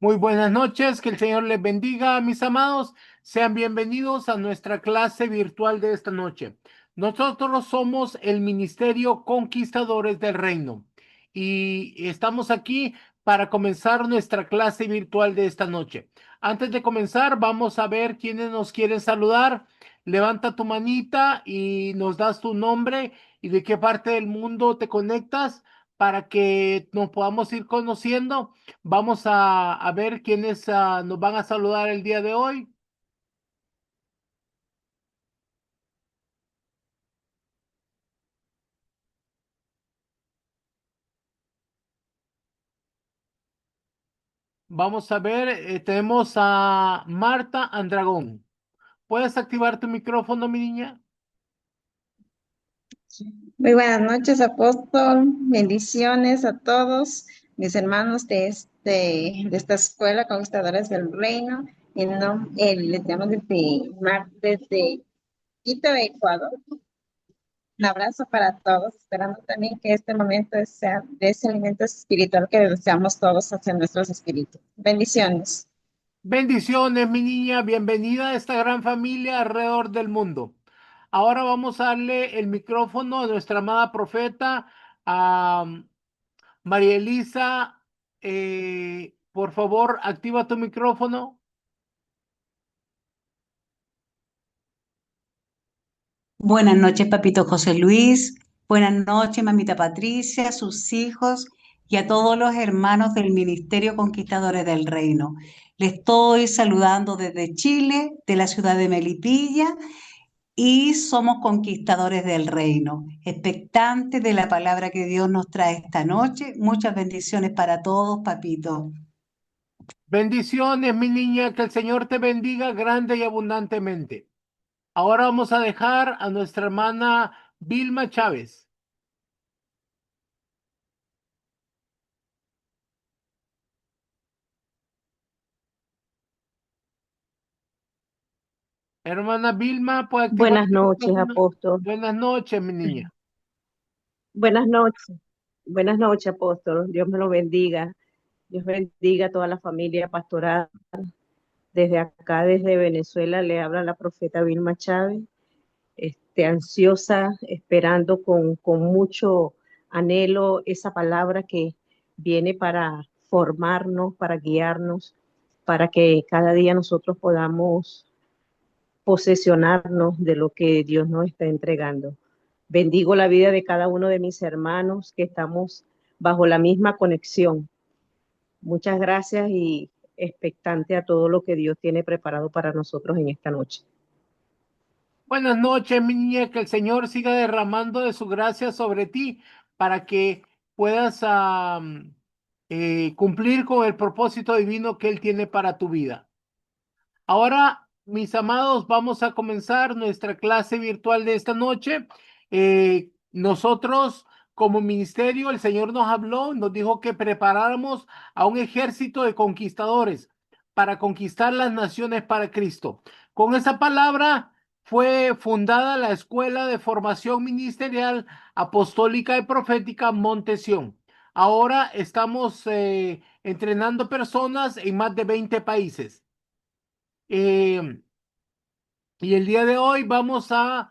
Muy buenas noches, que el Señor les bendiga, mis amados. Sean bienvenidos a nuestra clase virtual de esta noche. Nosotros somos el Ministerio Conquistadores del Reino y estamos aquí para comenzar nuestra clase virtual de esta noche. Antes de comenzar, vamos a ver quiénes nos quieren saludar. Levanta tu manita y nos das tu nombre y de qué parte del mundo te conectas para que nos podamos ir conociendo. Vamos a ver quiénes nos van a saludar el día de hoy. Vamos a ver, tenemos a Marta Andragón. ¿Puedes activar tu micrófono, mi niña? Muy buenas noches, apóstol. Bendiciones a todos mis hermanos de esta escuela, Conquistadores del Reino. Les llamo desde Quito, Ecuador. Un abrazo para todos, esperando también que este momento sea de ese alimento espiritual que deseamos todos hacia nuestros espíritus. Bendiciones. Bendiciones, mi niña. Bienvenida a esta gran familia alrededor del mundo. Ahora vamos a darle el micrófono a nuestra amada profeta, a María Elisa. Por favor, activa tu micrófono. Buenas noches, papito José Luis. Buenas noches, mamita Patricia, sus hijos y a todos los hermanos del Ministerio Conquistadores del Reino. Les estoy saludando desde Chile, de la ciudad de Melipilla, y somos conquistadores del reino, expectantes de la palabra que Dios nos trae esta noche. Muchas bendiciones para todos, papito. Bendiciones, mi niña, que el Señor te bendiga grande y abundantemente. Ahora vamos a dejar a nuestra hermana Vilma Chávez. Hermana Vilma, ¿puede activar Buenas tu noches, micrófono? apóstol. Buenas noches, mi niña. Buenas noches. Buenas noches, apóstol. Dios me lo bendiga. Dios bendiga a toda la familia pastoral. Desde acá, desde Venezuela, le habla la profeta Vilma Chávez, ansiosa, esperando con mucho anhelo esa palabra que viene para formarnos, para guiarnos, para que cada día nosotros podamos posesionarnos de lo que Dios nos está entregando. Bendigo la vida de cada uno de mis hermanos que estamos bajo la misma conexión. Muchas gracias y expectante a todo lo que Dios tiene preparado para nosotros en esta noche. Buenas noches, mi niña, que el Señor siga derramando de su gracia sobre ti para que puedas cumplir con el propósito divino que Él tiene para tu vida. Ahora, mis amados, vamos a comenzar nuestra clase virtual de esta noche. Nosotros, como ministerio, el Señor nos habló, nos dijo que preparáramos a un ejército de conquistadores para conquistar las naciones para Cristo. Con esa palabra fue fundada la Escuela de Formación Ministerial Apostólica y Profética Montesión. Ahora estamos entrenando personas en más de 20 países. Eh, y el día de hoy vamos a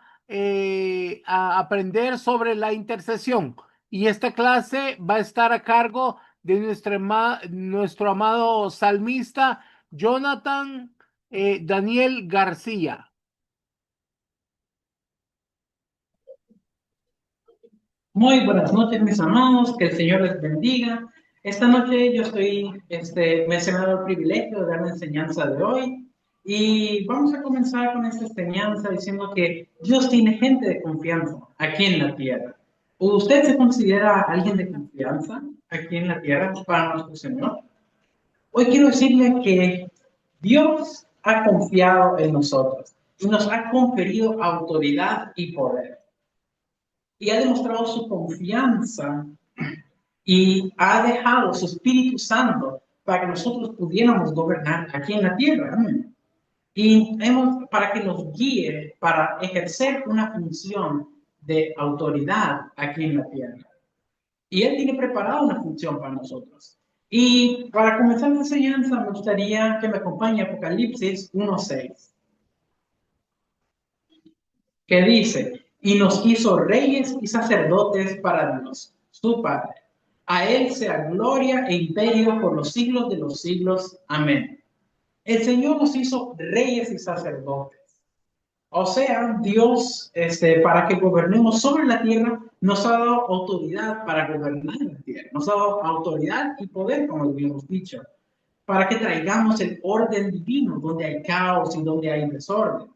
aprender sobre la intercesión. Y esta clase va a estar a cargo de nuestro amado salmista Jonathan Daniel García. Muy buenas noches, mis amados, que el Señor les bendiga. Esta noche yo me he dado el privilegio de dar la enseñanza de hoy y vamos a comenzar con esta enseñanza diciendo que Dios tiene gente de confianza aquí en la tierra. ¿Usted se considera alguien de confianza aquí en la tierra para nuestro Señor? Hoy quiero decirle que Dios ha confiado en nosotros y nos ha conferido autoridad y poder. Y ha demostrado su confianza y ha dejado su Espíritu Santo para que nosotros pudiéramos gobernar aquí en la tierra. Amén. Y para que nos guíe para ejercer una función de autoridad aquí en la tierra. Y Él tiene preparado una función para nosotros. Y para comenzar la enseñanza, me gustaría que me acompañe Apocalipsis 1:6, que dice: y nos hizo reyes y sacerdotes para Dios, su Padre. A Él sea gloria e imperio por los siglos de los siglos. Amén. El Señor nos hizo reyes y sacerdotes. O sea, Dios, para que gobernemos sobre la tierra, nos ha dado autoridad para gobernar la tierra. Nos ha dado autoridad y poder, como habíamos dicho, para que traigamos el orden divino donde hay caos y donde hay desorden.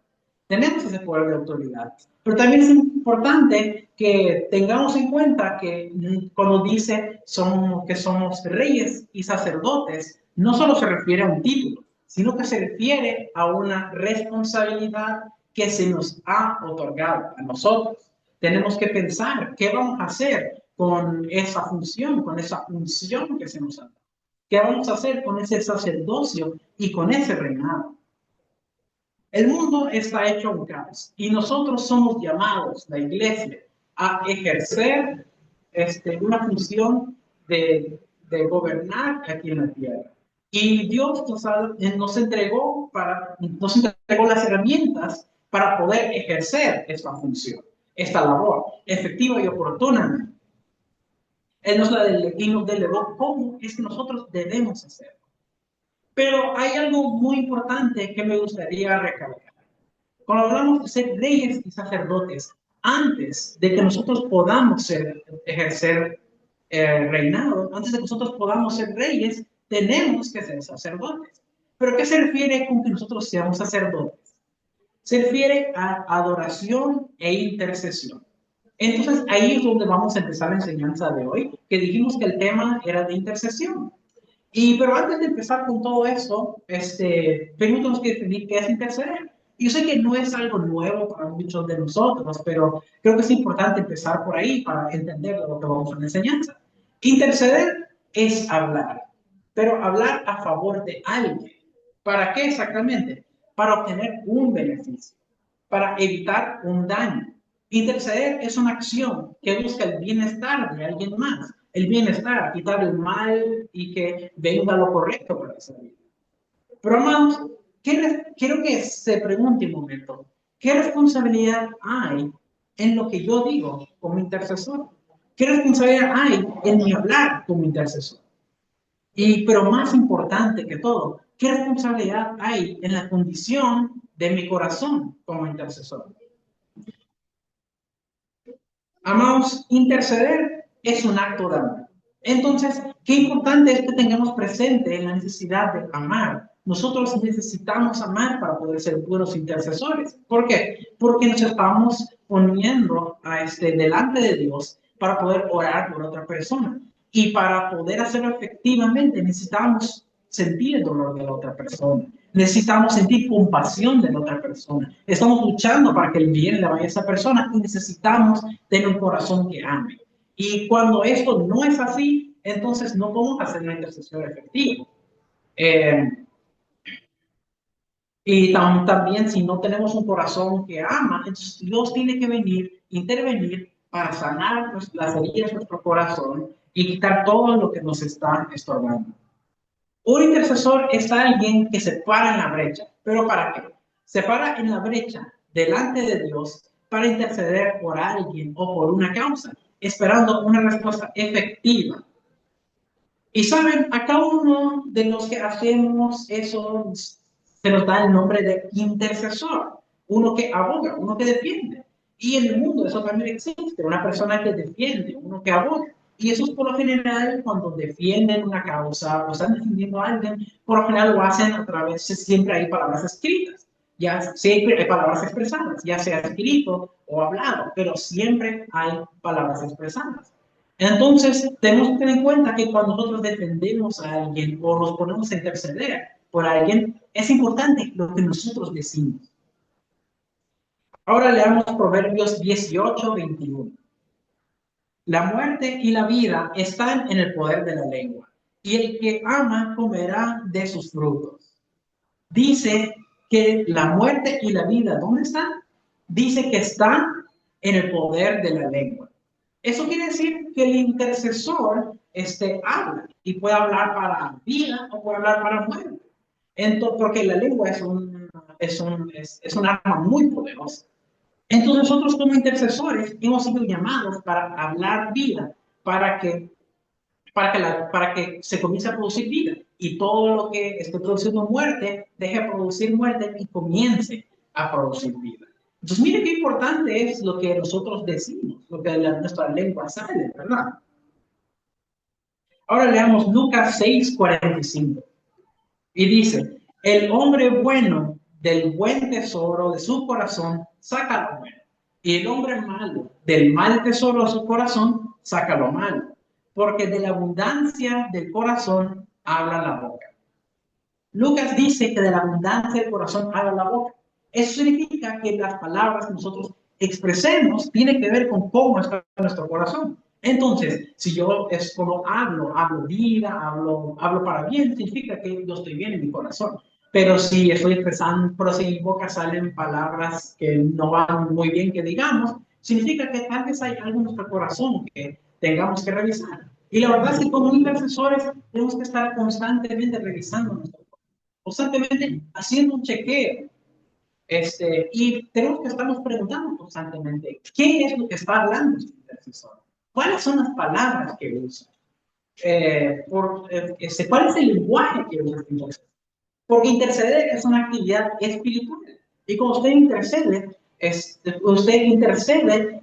Tenemos ese poder de autoridad. Pero también es importante que tengamos en cuenta que cuando dice que somos reyes y sacerdotes, no solo se refiere a un título, sino que se refiere a una responsabilidad que se nos ha otorgado a nosotros. Tenemos que pensar qué vamos a hacer con esa función, con esa función que se nos ha dado. ¿Qué vamos a hacer con ese sacerdocio y con ese reinado? El mundo está hecho un caos y nosotros somos llamados, la iglesia, a ejercer una función de gobernar aquí en la tierra. Y Dios nos entregó las herramientas para poder ejercer esta función, esta labor, efectiva y oportuna. Él nos delegó cómo es que nosotros debemos hacerlo. Pero hay algo muy importante que me gustaría recalcar. Cuando hablamos de ser reyes y sacerdotes, antes de que nosotros podamos ejercer reinado, antes de que nosotros podamos ser reyes, tenemos que ser sacerdotes. ¿Pero qué se refiere con que nosotros seamos sacerdotes? Se refiere a adoración e intercesión. Entonces, ahí es donde vamos a empezar la enseñanza de hoy, que dijimos que el tema era de intercesión. Pero antes de empezar con todo eso, tenemos que definir qué es interceder. Yo sé que no es algo nuevo para muchos de nosotros, pero creo que es importante empezar por ahí para entender lo que vamos a la enseñanza. Interceder es hablar, pero hablar a favor de alguien. ¿Para qué exactamente? Para obtener un beneficio, para evitar un daño. Interceder es una acción que busca el bienestar de alguien más, el bienestar, quitar el mal y que venga lo correcto para esa vida. Pero amados, quiero que se pregunte un momento, ¿qué responsabilidad hay en lo que yo digo como intercesor? ¿Qué responsabilidad hay en mi hablar como intercesor? Pero más importante que todo, ¿qué responsabilidad hay en la condición de mi corazón como intercesor? Amados, interceder es un acto de amor. Entonces, qué importante es que tengamos presente la necesidad de amar. Nosotros necesitamos amar para poder ser buenos intercesores. ¿Por qué? Porque nos estamos poniendo delante de Dios para poder orar por otra persona. Y para poder hacerlo efectivamente necesitamos sentir el dolor de la otra persona. Necesitamos sentir compasión de la otra persona. Estamos luchando para que el bien le vaya a esa persona y necesitamos tener un corazón que ame. Y cuando esto no es así, entonces no podemos hacer una intercesión efectiva. Y también si no tenemos un corazón que ama, entonces Dios tiene que intervenir para sanar las heridas de nuestro corazón y quitar todo lo que nos está estorbando. Un intercesor es alguien que se para en la brecha. ¿Pero para qué? Se para en la brecha delante de Dios para interceder por alguien o por una causa, esperando una respuesta efectiva. Y saben, a cada uno de los que hacemos eso se nos da el nombre de intercesor, uno que aboga, uno que defiende. Y en el mundo eso también existe, una persona que defiende, uno que aboga. Y eso es por lo general cuando defienden una causa o están defendiendo a alguien, por lo general lo hacen a través, siempre hay palabras escritas, ya siempre hay palabras expresadas, ya sea escrito o hablado, pero siempre hay palabras expresadas. Entonces, tenemos que tener en cuenta que cuando nosotros defendemos a alguien o nos ponemos a interceder por alguien, es importante lo que nosotros decimos. Ahora leamos Proverbios 18:21. La muerte y la vida están en el poder de la lengua, y el que ama comerá de sus frutos. Dice que la muerte y la vida, ¿dónde están? Dice que están en el poder de la lengua. Eso quiere decir que el intercesor habla y puede hablar para vida o puede hablar para muerte. Entonces, porque la lengua es un arma muy poderosa. Entonces nosotros como intercesores hemos sido llamados para hablar vida, para que se comience a producir vida y todo lo que esté produciendo muerte deje de producir muerte y comience a producir vida. Entonces mire qué importante es lo que nosotros decimos, lo que de nuestra lengua sale, ¿verdad? Ahora leamos Lucas 6:45 y dice, el hombre bueno del buen tesoro de su corazón saca lo bueno, y el hombre malo del mal tesoro de su corazón saca lo malo, porque de la abundancia del corazón habla la boca. Lucas dice que de la abundancia del corazón habla la boca. Eso significa que las palabras que nosotros expresemos tienen que ver con cómo está nuestro corazón. Entonces, si yo es como hablo vida, hablo para bien, significa que yo estoy bien en mi corazón. Pero si estoy expresando, pero si en mi boca salen palabras que no van muy bien, que digamos, significa que tal vez hay algo en nuestro corazón que tengamos que revisar. Y la verdad es que como intercesores tenemos que estar constantemente revisando nuestro corazón, constantemente haciendo un chequeo. Y tenemos que estarnos preguntando constantemente, ¿qué es lo que está hablando este intercesor? ¿Cuáles son las palabras que usa? ¿Cuál es el lenguaje que usa este intercesor? Porque interceder es una actividad espiritual. Y cuando usted intercede,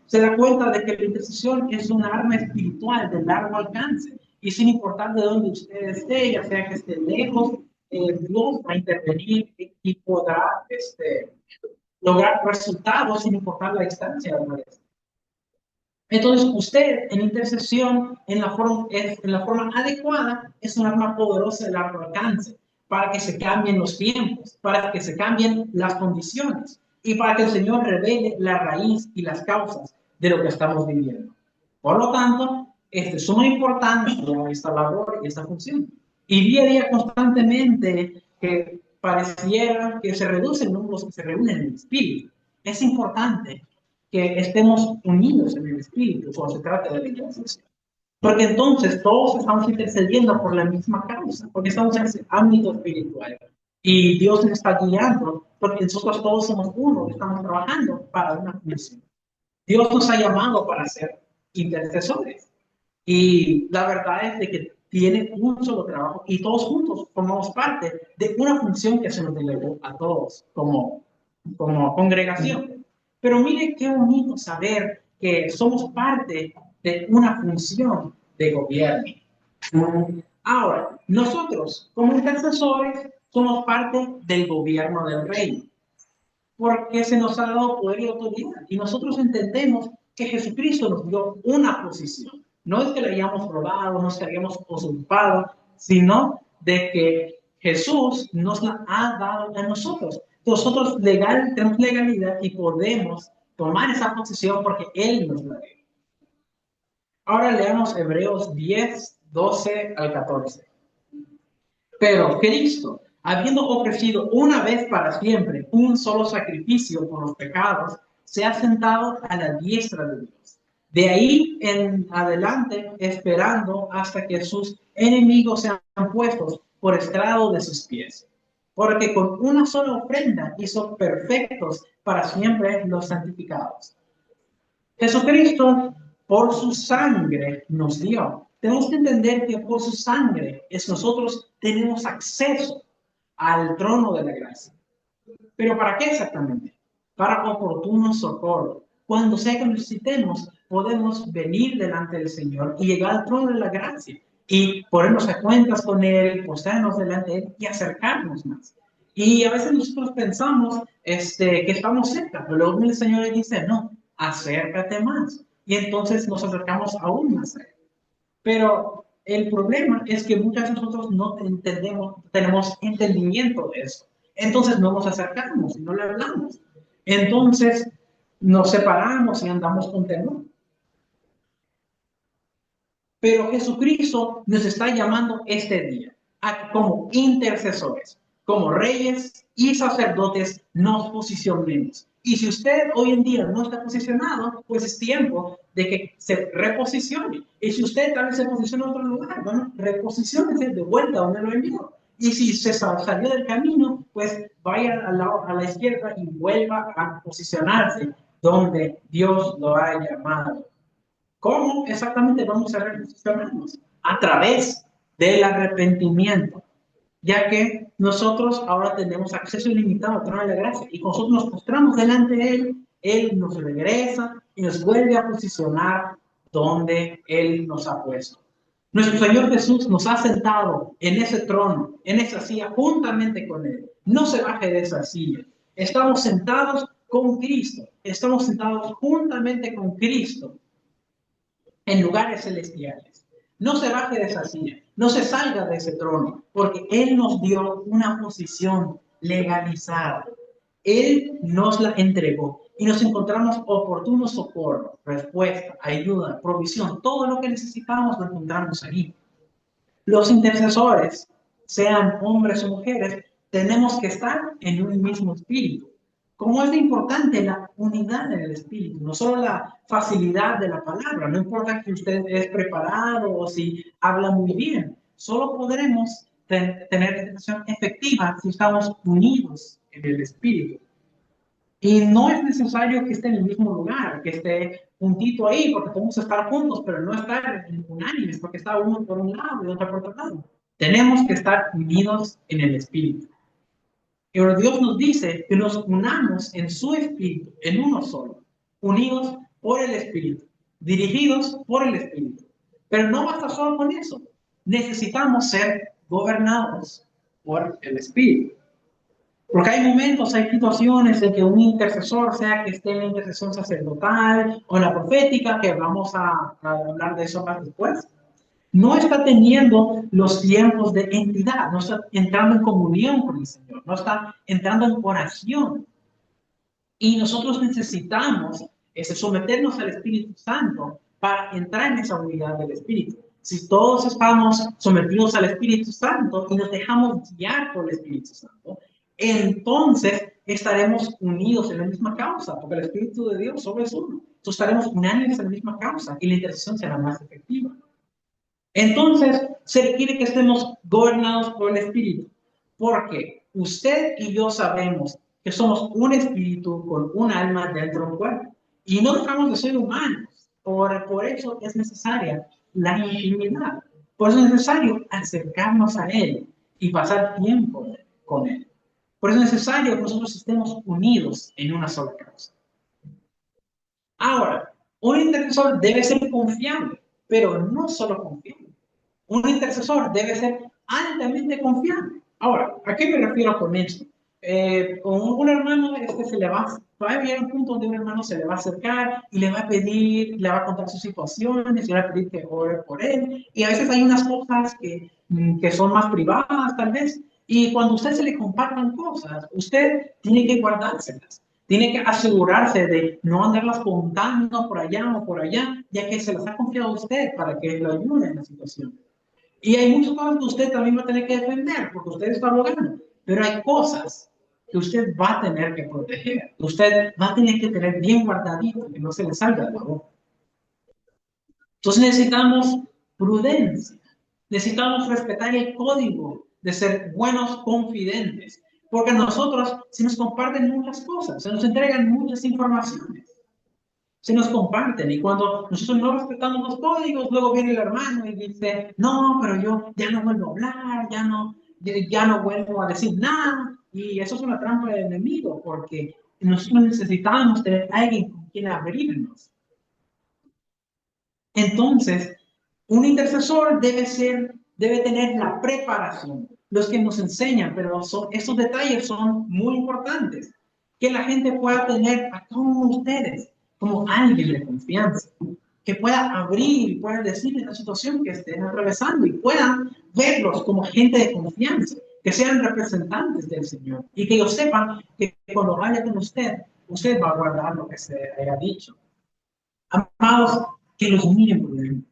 se da cuenta de que la intercesión es un arma espiritual de largo alcance. Y sin importar de dónde usted esté, ya sea que esté lejos, Dios va a intervenir y podrá lograr resultados sin importar la distancia de la vez. Entonces, usted en intercesión, en la forma adecuada, es un arma poderosa de largo alcance para que se cambien los tiempos, para que se cambien las condiciones y para que el Señor revele la raíz y las causas de lo que estamos viviendo. Por lo tanto, es de suma importancia esta labor y esta función. Y día a día constantemente que pareciera que se reduce el número que se reúnen en el espíritu. Es importante que estemos unidos en el espíritu cuando se trata de la intercesión. Porque entonces todos estamos intercediendo por la misma causa, porque estamos en ese ámbito espiritual. Y Dios nos está guiando, porque nosotros todos somos uno, estamos trabajando para una misión. Dios nos ha llamado para ser intercesores. Y la verdad es de que tiene un solo trabajo y todos juntos formamos parte de una función que se nos delegó a todos como congregación. Pero mire qué bonito saber que somos parte de una función de gobierno. Ahora, nosotros como intercesores somos parte del gobierno del reino, porque se nos ha dado poder y autoridad. Y nosotros entendemos que Jesucristo nos dio una posición. No es que la hayamos robado, no es que la hayamos usurpado, sino de que Jesús nos la ha dado a nosotros. Nosotros tenemos legalidad y podemos tomar esa posición porque Él nos la dio. Ahora leamos Hebreos 10:12-14. Pero Cristo, habiendo ofrecido una vez para siempre un solo sacrificio por los pecados, se ha sentado a la diestra de Dios. De ahí en adelante, esperando hasta que sus enemigos sean puestos por estrado de sus pies. Porque con una sola ofrenda hizo perfectos para siempre los santificados. Jesucristo, por su sangre, nos dio. Tenemos que entender que por su sangre nosotros tenemos acceso al trono de la gracia. ¿Pero para qué exactamente? Para oportuno socorro. cuando sea que necesitemos, podemos venir delante del Señor y llegar al trono de la gracia y ponernos a cuentas con Él, postrarnos delante de Él y acercarnos más. Y a veces nosotros pensamos que estamos cerca, pero luego el Señor dice, no, acércate más. Y entonces nos acercamos aún más a Él. Pero el problema es que muchas de nosotros no entendemos, tenemos entendimiento de eso. Entonces no nos acercamos y no le hablamos. Entonces nos separamos y andamos con temor. Pero Jesucristo nos está llamando este día como intercesores, como reyes y sacerdotes nos posicionemos. Y si usted hoy en día no está posicionado, pues es tiempo de que se reposicione. Y si usted tal vez se posiciona en otro lugar, bueno, reposiciónese de vuelta donde lo envió. Y si se salió del camino, pues vaya a la izquierda y vuelva a posicionarse donde Dios lo ha llamado. ¿Cómo exactamente vamos a reposicionarnos? A través del arrepentimiento, ya que nosotros ahora tenemos acceso ilimitado al trono de la gracia y cuando nosotros nos postramos delante de Él, Él nos regresa y nos vuelve a posicionar donde Él nos ha puesto. Nuestro Señor Jesús nos ha sentado en ese trono, en esa silla, juntamente con Él. No se baje de esa silla. Estamos sentados con Cristo. Estamos sentados juntamente con Cristo en lugares celestiales. No se baje de esa silla, no se salga de ese trono, porque Él nos dio una posición legalizada. Él nos la entregó y nos encontramos oportuno socorro, respuesta, ayuda, provisión, todo lo que necesitamos lo encontramos ahí. Los intercesores, sean hombres o mujeres, tenemos que estar en un mismo espíritu. ¿Cómo es importante la unidad en el espíritu? No solo la facilidad de la palabra, no importa que usted es preparado o si habla muy bien, solo podremos tener intercesión efectiva si estamos unidos en el espíritu. Y no es necesario que esté en el mismo lugar, que esté juntito ahí, porque podemos estar juntos, pero no estar unánimes, porque está uno por un lado y otro por otro lado. Tenemos que estar unidos en el espíritu. Pero Dios nos dice que nos unamos en su espíritu, en uno solo, unidos por el espíritu, dirigidos por el espíritu. Pero no basta solo con eso. Necesitamos ser gobernados por el espíritu. Porque hay momentos, hay situaciones en que un intercesor, sea que esté en la intercesión sacerdotal o en la profética, que vamos a hablar de eso más después, no está teniendo los tiempos de entidad, no está entrando en comunión con el Señor, no está entrando en oración. Y nosotros necesitamos someternos al Espíritu Santo para entrar en esa unidad del Espíritu. Si todos estamos sometidos al Espíritu Santo y nos dejamos guiar por el Espíritu Santo, entonces estaremos unidos en la misma causa, porque el Espíritu de Dios solo es uno. Entonces estaremos unánimes en la misma causa y la intercesión será más efectiva. Entonces, se requiere que estemos gobernados por el Espíritu, porque usted y yo sabemos que somos un espíritu con un alma dentro del cuerpo, y no dejamos de ser humanos. Por eso es necesaria la intimidad, por eso es necesario acercarnos a Él y pasar tiempo con Él. Por eso es necesario que nosotros estemos unidos en una sola causa. Ahora, un intercesor debe ser confiable, pero no solo confiable. Un intercesor debe ser altamente confiable. Ahora, ¿a qué me refiero con esto? Con un hermano va a llegar un punto donde un hermano se le va a acercar y le va a pedir, le va a contar sus situaciones, le va a pedir que ore por él. Y a veces hay unas cosas que son más privadas, tal vez. Y cuando a usted se le compartan cosas, usted tiene que guardárselas. Tiene que asegurarse de no andarlas contando por allá o por allá, ya que se las ha confiado a usted para que lo ayude en la situación. Y hay muchas cosas que usted también va a tener que defender, porque usted está abogando. Pero hay cosas que usted va a tener que proteger. Usted va a tener que tener bien guardadito, que no se le salga de la boca. Entonces necesitamos prudencia. Necesitamos respetar el código de ser buenos confidentes. Porque nosotros se nos comparten muchas cosas, se nos entregan muchas informaciones. Se nos comparten y cuando nosotros no respetamos los códigos, luego viene el hermano y dice, no, pero yo ya no vuelvo a hablar, ya no vuelvo a decir nada. Y eso es una trampa del enemigo, porque nosotros necesitamos tener a alguien con quiere abrirnos. Entonces, un intercesor debe tener la preparación, los que nos enseñan, pero esos detalles son muy importantes, que la gente pueda tener a todos ustedes como alguien de confianza, que pueda abrir y pueda decirles la situación que estén atravesando y puedan verlos como gente de confianza, que sean representantes del Señor y que ellos sepan que cuando vaya con usted va a guardar lo que se haya dicho. Amados, que los miren por dentro,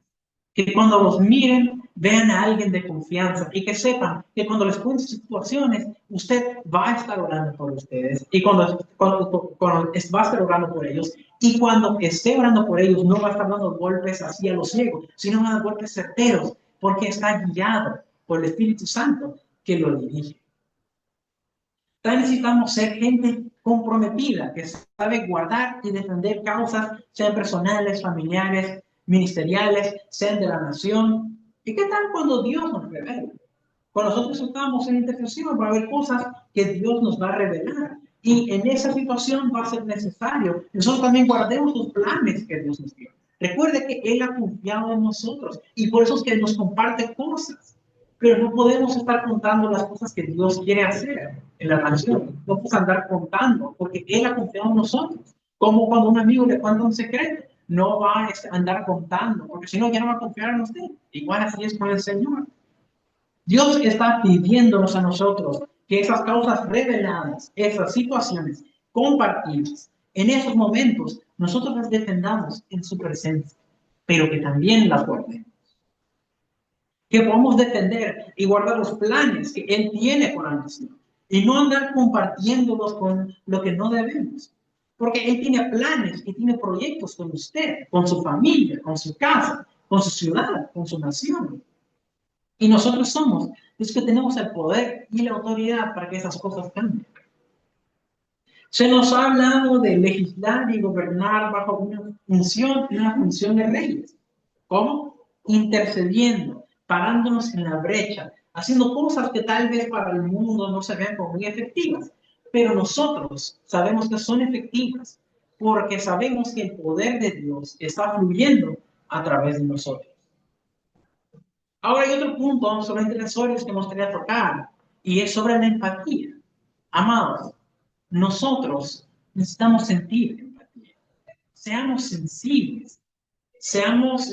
que cuando los miren vean a alguien de confianza y que sepan que cuando les cuente situaciones, usted va a estar orando por ustedes y cuando va a estar orando por ellos y cuando esté orando por ellos no va a estar dando golpes así a los ciegos, sino va a dar golpes certeros porque está guiado por el Espíritu Santo que lo dirige. También necesitamos ser gente comprometida, que sabe guardar y defender causas, sean personales, familiares, ministeriales, sean de la nación. ¿Y qué tal cuando Dios nos revela? Cuando nosotros estamos en intercesión, va a haber cosas que Dios nos va a revelar. Y en esa situación va a ser necesario que nosotros también guardemos los planes que Dios nos dio. Recuerde que Él ha confiado en nosotros y por eso es que nos comparte cosas. Pero no podemos estar contando las cosas que Dios quiere hacer en la nación. No podemos andar contando porque Él ha confiado en nosotros. Como cuando un amigo le cuenta un secreto, no va a andar contando, porque si no ya no va a confiar en usted. Igual así es con el Señor. Dios está pidiéndonos a nosotros que esas causas reveladas, esas situaciones compartidas, en esos momentos nosotros las defendamos en su presencia, pero que también las guardemos. Que podamos defender y guardar los planes que Él tiene con la nación y no andar compartiéndolos con lo que no debemos. Porque Él tiene planes y tiene proyectos con usted, con su familia, con su casa, con su ciudad, con su nación. Y nosotros somos los que tenemos el poder y la autoridad para que esas cosas cambien. Se nos ha hablado de legislar y gobernar bajo una función de reyes. ¿Cómo? Intercediendo, parándonos en la brecha, haciendo cosas que tal vez para el mundo no se vean como muy efectivas, pero nosotros sabemos que son efectivas porque sabemos que el poder de Dios está fluyendo a través de nosotros. Ahora hay otro punto sobre intercesores que me gustaría tocar y es sobre la empatía. Amados, nosotros necesitamos sentir empatía. Seamos sensibles. Seamos,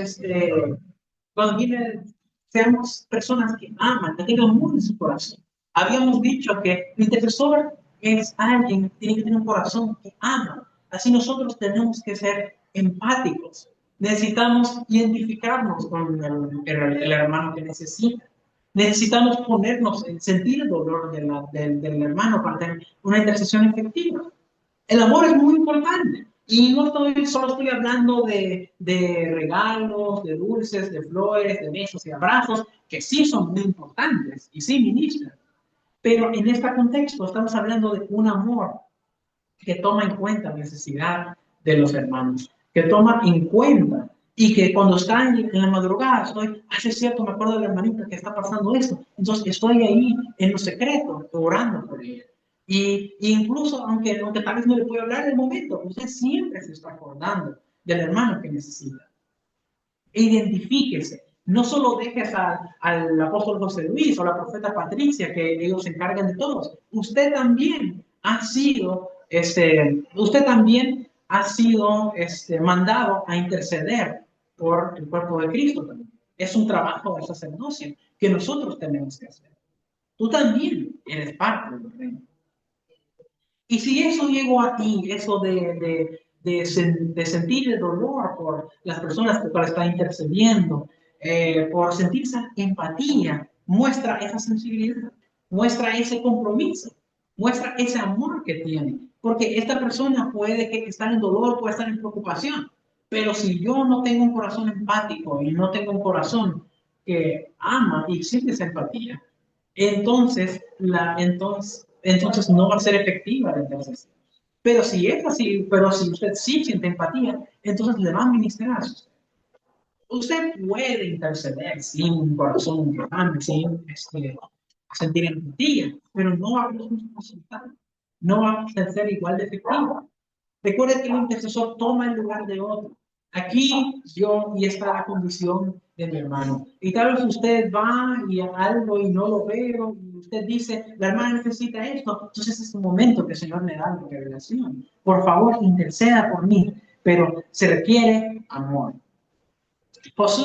seamos personas que aman, que tengan amor en su corazón. Habíamos dicho que el intercesor es alguien que tiene que tener un corazón que ama. Así nosotros tenemos que ser empáticos. Necesitamos identificarnos con el hermano que necesita. Necesitamos ponernos, sentir el dolor del hermano para tener una intercesión efectiva. El amor es muy importante. Y no solo estoy hablando de regalos, de dulces, de flores, de besos y abrazos, que sí son muy importantes y sí ministran. Pero en este contexto estamos hablando de un amor que toma en cuenta la necesidad de los hermanos, que toma en cuenta y que cuando está en la madrugada es cierto, me acuerdo de la hermanita que está pasando esto, entonces estoy ahí en lo secreto, orando por ella. Y incluso, aunque tal vez no le puedo hablar en el momento, usted siempre se está acordando del hermano que necesita. Identifíquese. No solo dejes al apóstol José Luis o la profeta Patricia, que ellos se encargan de todos. Usted también ha sido, mandado a interceder por el cuerpo de Cristo también. Es un trabajo de sacerdocio que nosotros tenemos que hacer. Tú también eres parte del reino. Y si eso llegó a ti, eso de sentir el dolor por las personas que están intercediendo, por sentir esa empatía, muestra esa sensibilidad, muestra ese compromiso, muestra ese amor que tiene. Porque esta persona puede que estar en dolor, puede estar en preocupación, pero si yo no tengo un corazón empático y no tengo un corazón que ama y siente esa empatía, entonces no va a ser efectiva la intercesión. Pero si es así, pero si usted sí siente empatía, entonces le va a ministrar a usted. Usted puede interceder sin un corazón que ame, sin sentir empatía, pero no va a haber los mismos resultados. No va a ser igual de efectivo. Recuerde que el intercesor toma el lugar de otro. Aquí yo y está la condición de mi hermano. Y tal vez usted va y algo y no lo veo, y usted dice, la hermana necesita esto. Entonces es un momento que el Señor me da la revelación. Por favor, interceda por mí, pero se requiere amor.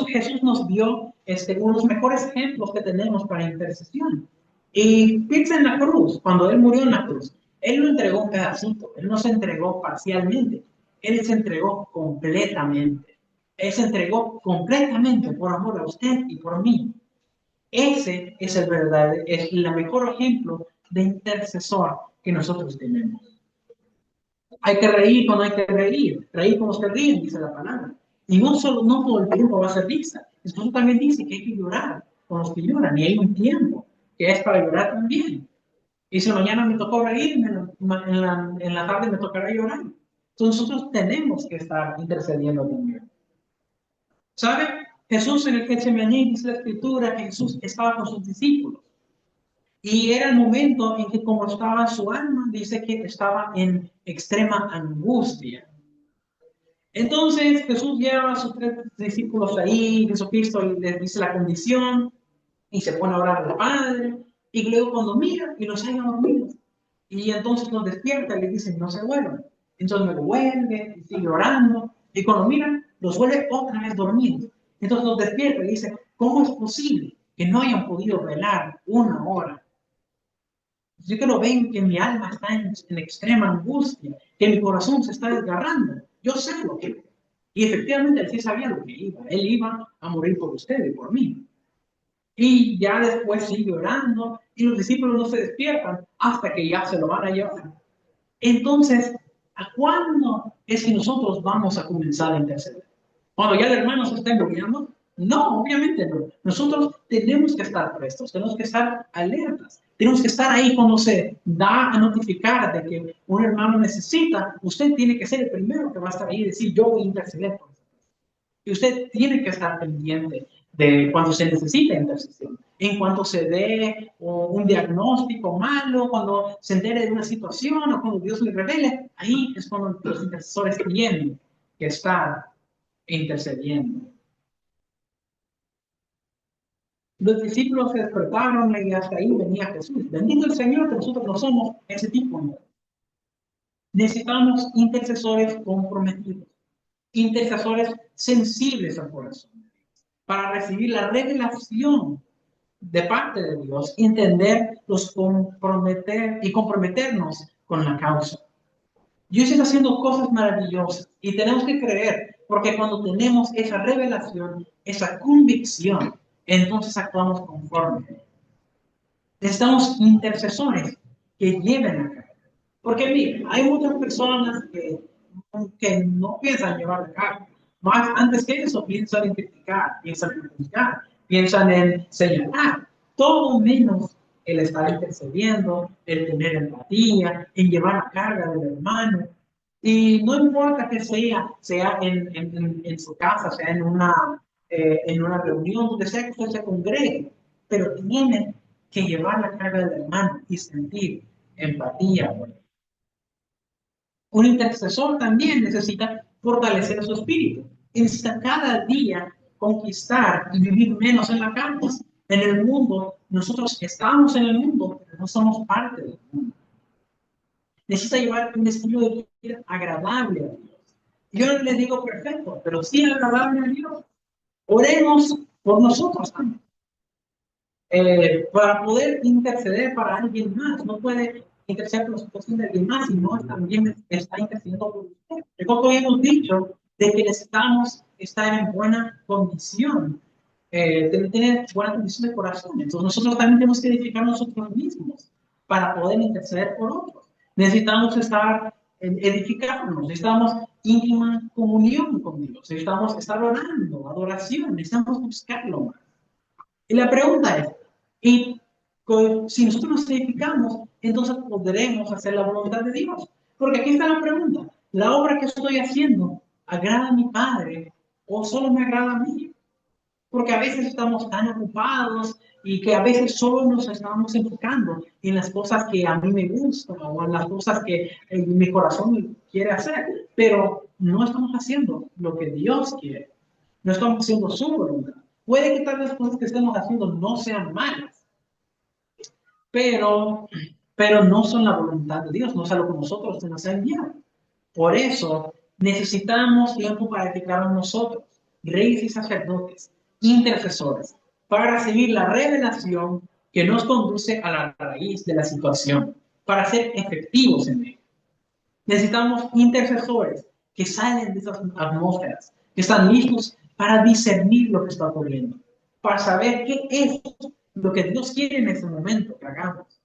Jesús nos dio unos mejores ejemplos que tenemos para intercesión. Y piensa en la cruz, cuando Él murió en la cruz. Él no entregó un pedacito, Él no se entregó parcialmente, Él se entregó completamente. Él se entregó completamente por amor a usted y por mí. Ese es el verdadero, es el mejor ejemplo de intercesor que nosotros tenemos. Hay que reír cuando hay que reír cuando se ríen, dice la palabra. Y no todo el tiempo va a ser risa. Jesús también dice que hay que llorar con los que lloran, y hay un tiempo que es para llorar también. Y si mañana me tocó reírme, en la tarde me tocará llorar. Entonces nosotros tenemos que estar intercediendo también. ¿Sabe? Jesús en el Getsemaní dice la Escritura que Jesús estaba con sus discípulos. Y era el momento en que, como estaba su alma, dice que estaba en extrema angustia. Entonces Jesús lleva a sus 3 discípulos ahí, Jesucristo les dice la condición y se pone a orar al Padre. Y luego cuando mira y los haya dormidos. Y entonces los despierta y le dice, no se vuelvan. Entonces me vuelve y sigue orando. Y cuando mira, los vuelve otra vez dormidos. Entonces los despierta y dice, ¿cómo es posible que no hayan podido velar 1 hora? Yo que lo ven que mi alma está en extrema angustia, que mi corazón se está desgarrando. Yo sé lo que. Y efectivamente él sí sabía lo que iba. Él iba a morir por usted y por mí. Y ya después sigue orando y los discípulos no se despiertan hasta que ya se lo van a llevar. Entonces, ¿a cuándo es que nosotros vamos a comenzar a interceder? ¿Cuando ya el hermano se está muriendo? No, obviamente no. Nosotros tenemos que estar prestos, tenemos que estar alertas, tenemos que estar ahí cuando se da a notificar de que un hermano necesita. Usted tiene que ser el primero que va a estar ahí y decir, yo voy a interceder por eso. Y usted tiene que estar pendiente de cuando se necesita intercesión. En cuanto se dé un diagnóstico malo, cuando se entere de una situación o cuando Dios le revele, ahí es cuando los intercesores tienen que estar intercediendo. Los discípulos se despertaron y hasta ahí venía Jesús. Bendito el Señor, que nosotros no somos ese tipo. Necesitamos intercesores comprometidos, intercesores sensibles al corazón, para recibir la revelación de parte de Dios, entender, comprometernos con la causa. Dios está haciendo cosas maravillosas y tenemos que creer, porque cuando tenemos esa revelación, esa convicción, entonces actuamos conforme. Necesitamos intercesores que lleven a cabo. Porque mire, hay muchas personas que no piensan llevar a cabo. Más antes que eso, piensan en criticar, piensan en juzgar, piensan en señalar. Todo menos el estar intercediendo, el tener empatía, en llevar la carga del hermano. Y no importa que sea en su casa, sea en una reunión, donde sea que usted se congregue, pero tiene que llevar la carga del hermano y sentir empatía por él. Un intercesor también necesita fortalecer su espíritu. Necesita cada día conquistar y vivir menos en la carne. En el mundo, nosotros estamos en el mundo, pero no somos parte del mundo. Necesita llevar un estilo de vida agradable a Dios. Yo no les digo perfecto, pero sí agradable a Dios. Oremos por nosotros también. Para poder interceder para alguien más. No puede interceder por la situación de alguien más, sino también está intercediendo por usted. Recuerdo que hemos dicho de que necesitamos estar en buena condición, tener buena condición de corazón. Entonces nosotros también tenemos que edificar nosotros mismos para poder interceder por otros. Necesitamos edificarnos, necesitamos íntima comunión con Dios, necesitamos estar orando, adoración, necesitamos buscarlo más. Y la pregunta es, y si nosotros nos edificamos, entonces podremos hacer la voluntad de Dios. Porque aquí está la pregunta, ¿la obra que estoy haciendo agrada a mi Padre o solo me agrada a mí? Porque a veces estamos tan ocupados y que a veces solo nos estamos enfocando en las cosas que a mí me gustan o en las cosas que mi corazón quiere hacer, pero no estamos haciendo lo que Dios quiere, no estamos haciendo su voluntad. Puede que tal vez las cosas que estemos haciendo no sean malas, pero, pero no son la voluntad de Dios, no es a lo que nosotros se nos ha enviado. Por eso necesitamos tiempo para dedicarnos nosotros, reyes y sacerdotes, intercesores, para recibir la revelación que nos conduce a la raíz de la situación, para ser efectivos en ello. Necesitamos intercesores que salen de esas atmósferas, que están listos para discernir lo que está ocurriendo, para saber qué es lo que Dios quiere en ese momento que hagamos,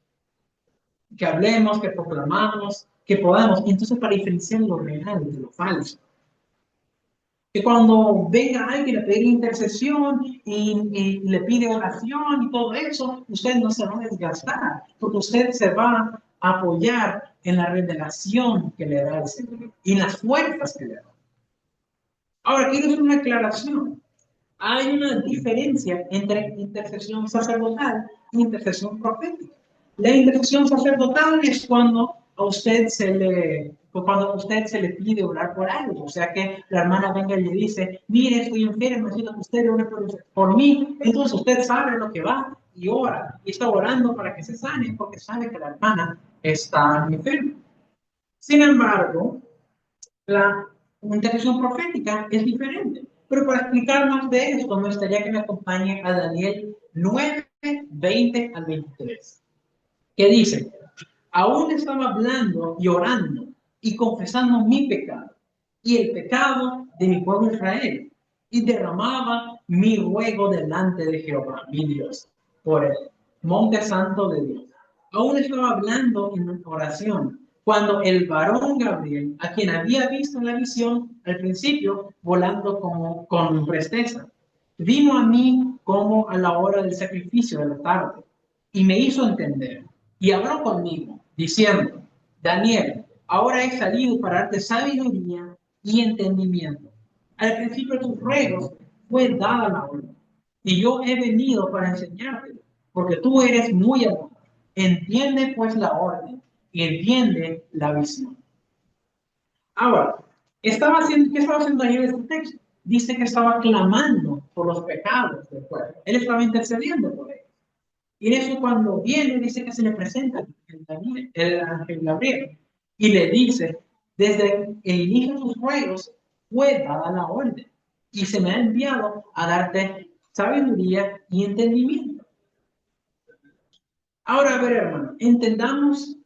que hablemos, que proclamamos, que podamos, y entonces para diferenciar lo real de lo falso. Que cuando venga alguien a pedir intercesión y le pide oración y todo eso, usted no se va a desgastar, porque usted se va a apoyar en la revelación que le da el Señor y en las fuerzas que le da. Ahora, quiero hacer una aclaración. Hay una diferencia entre intercesión sacerdotal e intercesión profética. La intercesión sacerdotal es cuando a usted cuando a usted se le pide orar por algo, o sea que la hermana venga y le dice, mire, estoy enferma, necesito que usted ore por mí, entonces usted sabe lo que va y ora, y está orando para que se sane, porque sabe que la hermana está enferma. Sin embargo, la intercesión profética es diferente. Pero para explicar más de esto, me gustaría que me acompañe a Daniel 9, 20 al 23, que dice, aún estaba hablando y orando y confesando mi pecado y el pecado de mi pueblo Israel, y derramaba mi ruego delante de Jehová, mi Dios, por el monte santo de Dios. Aún estaba hablando en oración, cuando el varón Gabriel, a quien había visto en la visión al principio, volando con presteza, vino a mí como a la hora del sacrificio de la tarde, y me hizo entender, y habló conmigo, diciendo, Daniel, ahora he salido para darte sabiduría y entendimiento. Al principio de tus ruegos fue dada la orden, y yo he venido para enseñarte, porque tú eres muy amado. Entiende pues la orden y entiende la visión. Ahora, ¿qué estaba haciendo ahí en este texto? Dice que estaba clamando por los pecados del pueblo. Él estaba intercediendo por ellos. Y en eso cuando viene, dice que se le presenta el ángel Gabriel y le dice, desde el inicio de tus ruegos fue dada la orden y se me ha enviado a darte sabiduría y entendimiento. Ahora, a ver, hermano, entendamos,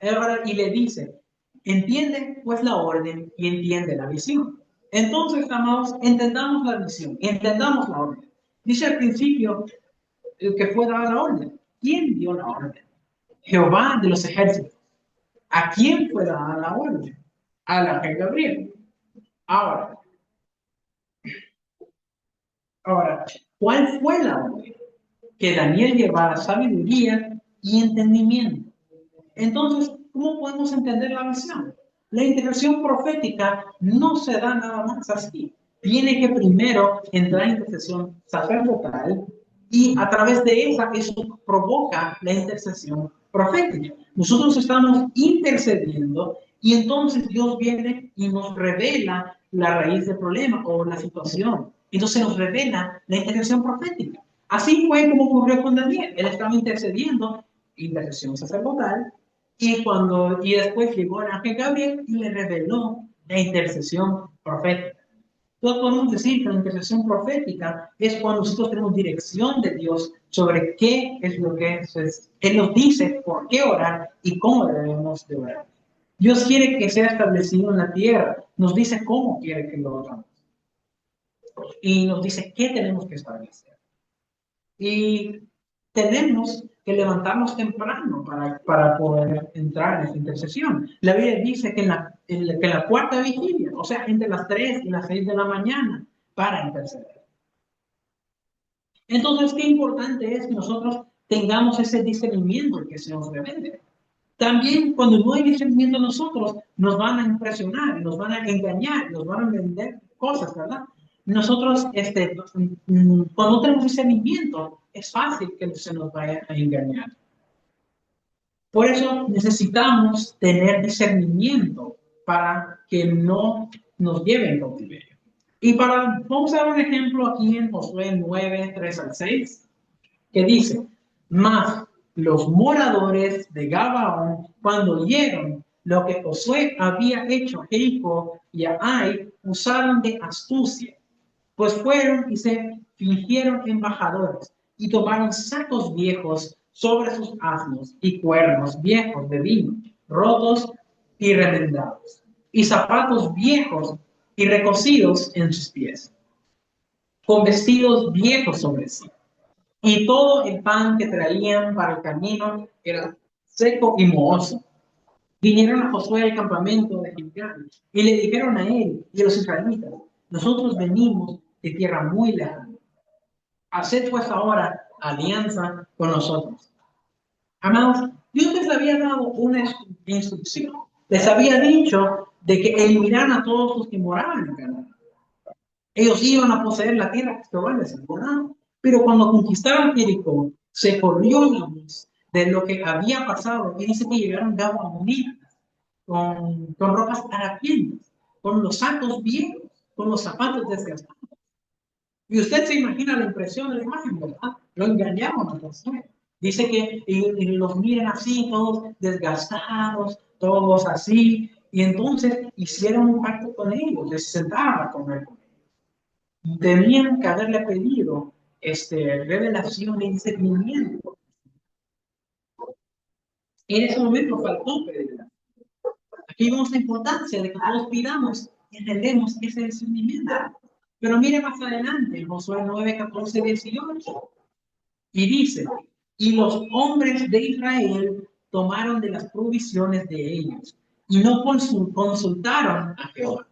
ahora, y le dice, entiende pues la orden y entiende la visión. Entonces, amados, entendamos la visión, entendamos la orden. Dice al principio que fue dada la orden. ¿Quién dio la orden? Jehová de los ejércitos. ¿A quién fue dada la orden? Al ángel Gabriel. Ahora, ¿cuál fue la orden? Que Daniel llevara sabiduría y entendimiento. Entonces, ¿cómo podemos entender la visión? La intercesión profética no se da nada más así. Tiene que primero entrar en intercesión sacerdotal y a través de esa, eso provoca la intercesión profética. Nosotros estamos intercediendo y entonces Dios viene y nos revela la raíz del problema o la situación. Entonces nos revela la intercesión profética. Así fue como ocurrió con Daniel. Él estaba intercediendo, intercesión sacerdotal, y después llegó el ángel Gabriel y le reveló la intercesión profética. Entonces podemos decir que la intercesión profética es cuando nosotros tenemos dirección de Dios sobre qué es lo que es. Él nos dice por qué orar y cómo debemos de orar. Dios quiere que sea establecido en la tierra. Nos dice cómo quiere que lo hagamos. Y nos dice qué tenemos que establecer. Y tenemos que levantarnos temprano para poder entrar en esta intercesión. La Biblia dice que en la cuarta vigilia, o sea, entre las 3 y las 6 de la mañana, para interceder. Entonces, qué importante es que nosotros tengamos ese discernimiento que se nos revele. También, cuando no hay discernimiento en nosotros, nos van a impresionar, nos van a engañar, nos van a vender cosas, ¿verdad? nosotros, cuando no tenemos discernimiento, es fácil que se nos vaya a engañar. Por eso necesitamos tener discernimiento para que no nos lleve en cautiverio. Vamos a dar un ejemplo aquí en Josué 9, 3 al 6, que dice: mas los moradores de Gabaón, cuando oyeron lo que Josué había hecho a Jericó y a Ai, usaron de astucia, pues fueron y se fingieron embajadores y tomaron sacos viejos sobre sus asnos y cuernos viejos de vino, rotos y remendados, y zapatos viejos y recocidos en sus pies, con vestidos viejos sobre sí. Y todo el pan que traían para el camino era seco y mohoso. Vinieron a Josué al campamento de Gilgal y le dijeron a él y a los israelitas: nosotros venimos de tierra muy lejana. Haced pues ahora alianza con nosotros. Amados, Dios les había dado una instrucción. Les había dicho de que eliminaran a todos los que moraban en Canaán. Ellos iban a poseer la tierra que Jehová les había dado. Pero cuando conquistaron Jericó, se corrió la voz de lo que había pasado y dice que llegaron gabaonitas con ropas harapientas, con los sacos viejos, con los zapatos desgastados. Y usted se imagina la impresión de la imagen, ¿verdad? Lo engañaron a Josué. Dice que y los miren así, todos desgastados, todos así. Y entonces hicieron un pacto con ellos, les sentaron a comer con ellos. Tenían que haberle pedido revelación y discernimiento. En ese momento faltó pedirla. Aquí vemos la importancia de que todos pidamos y entendemos ese discernimiento. Pero mire más adelante, en Josué 9, 14, 18. Y dice: y los hombres de Israel tomaron de las provisiones de ellos y no consultaron a Jehová.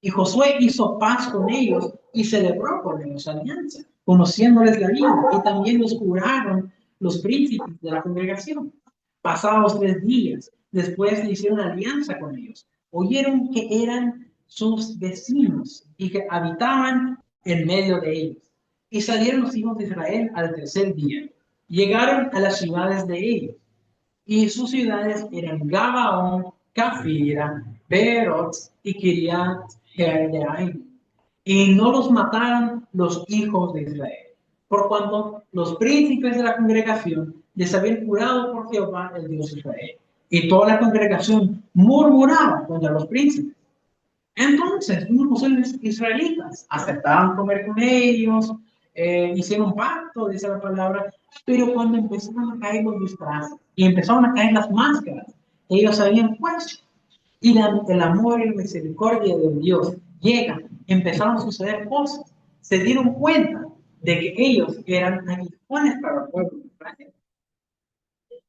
Y Josué hizo paz con ellos y celebró con ellos alianza, conociéndoles la vida, y también los juraron los príncipes de la congregación. Pasados 3 días, después le hicieron alianza con ellos. Oyeron que eran sus vecinos y que habitaban en medio de ellos. Y salieron los hijos de Israel al 3er día. Llegaron a las ciudades de ellos. Y sus ciudades eran Gabaón, Cafira, Beerot y Kiriat Jearim. Y no los mataron los hijos de Israel, por cuanto los príncipes de la congregación les habían jurado por Jehová, el Dios de Israel. Y toda la congregación murmuraba contra los príncipes. Entonces, unos israelitas aceptaban comer con ellos, hicieron un pacto, dice la palabra, pero cuando empezaron a caer los disfraces y empezaron a caer las máscaras que ellos habían puesto, y el amor y la misericordia de Dios llegan, empezaron a suceder cosas, se dieron cuenta de que ellos eran aguijones para el pueblo de Israel.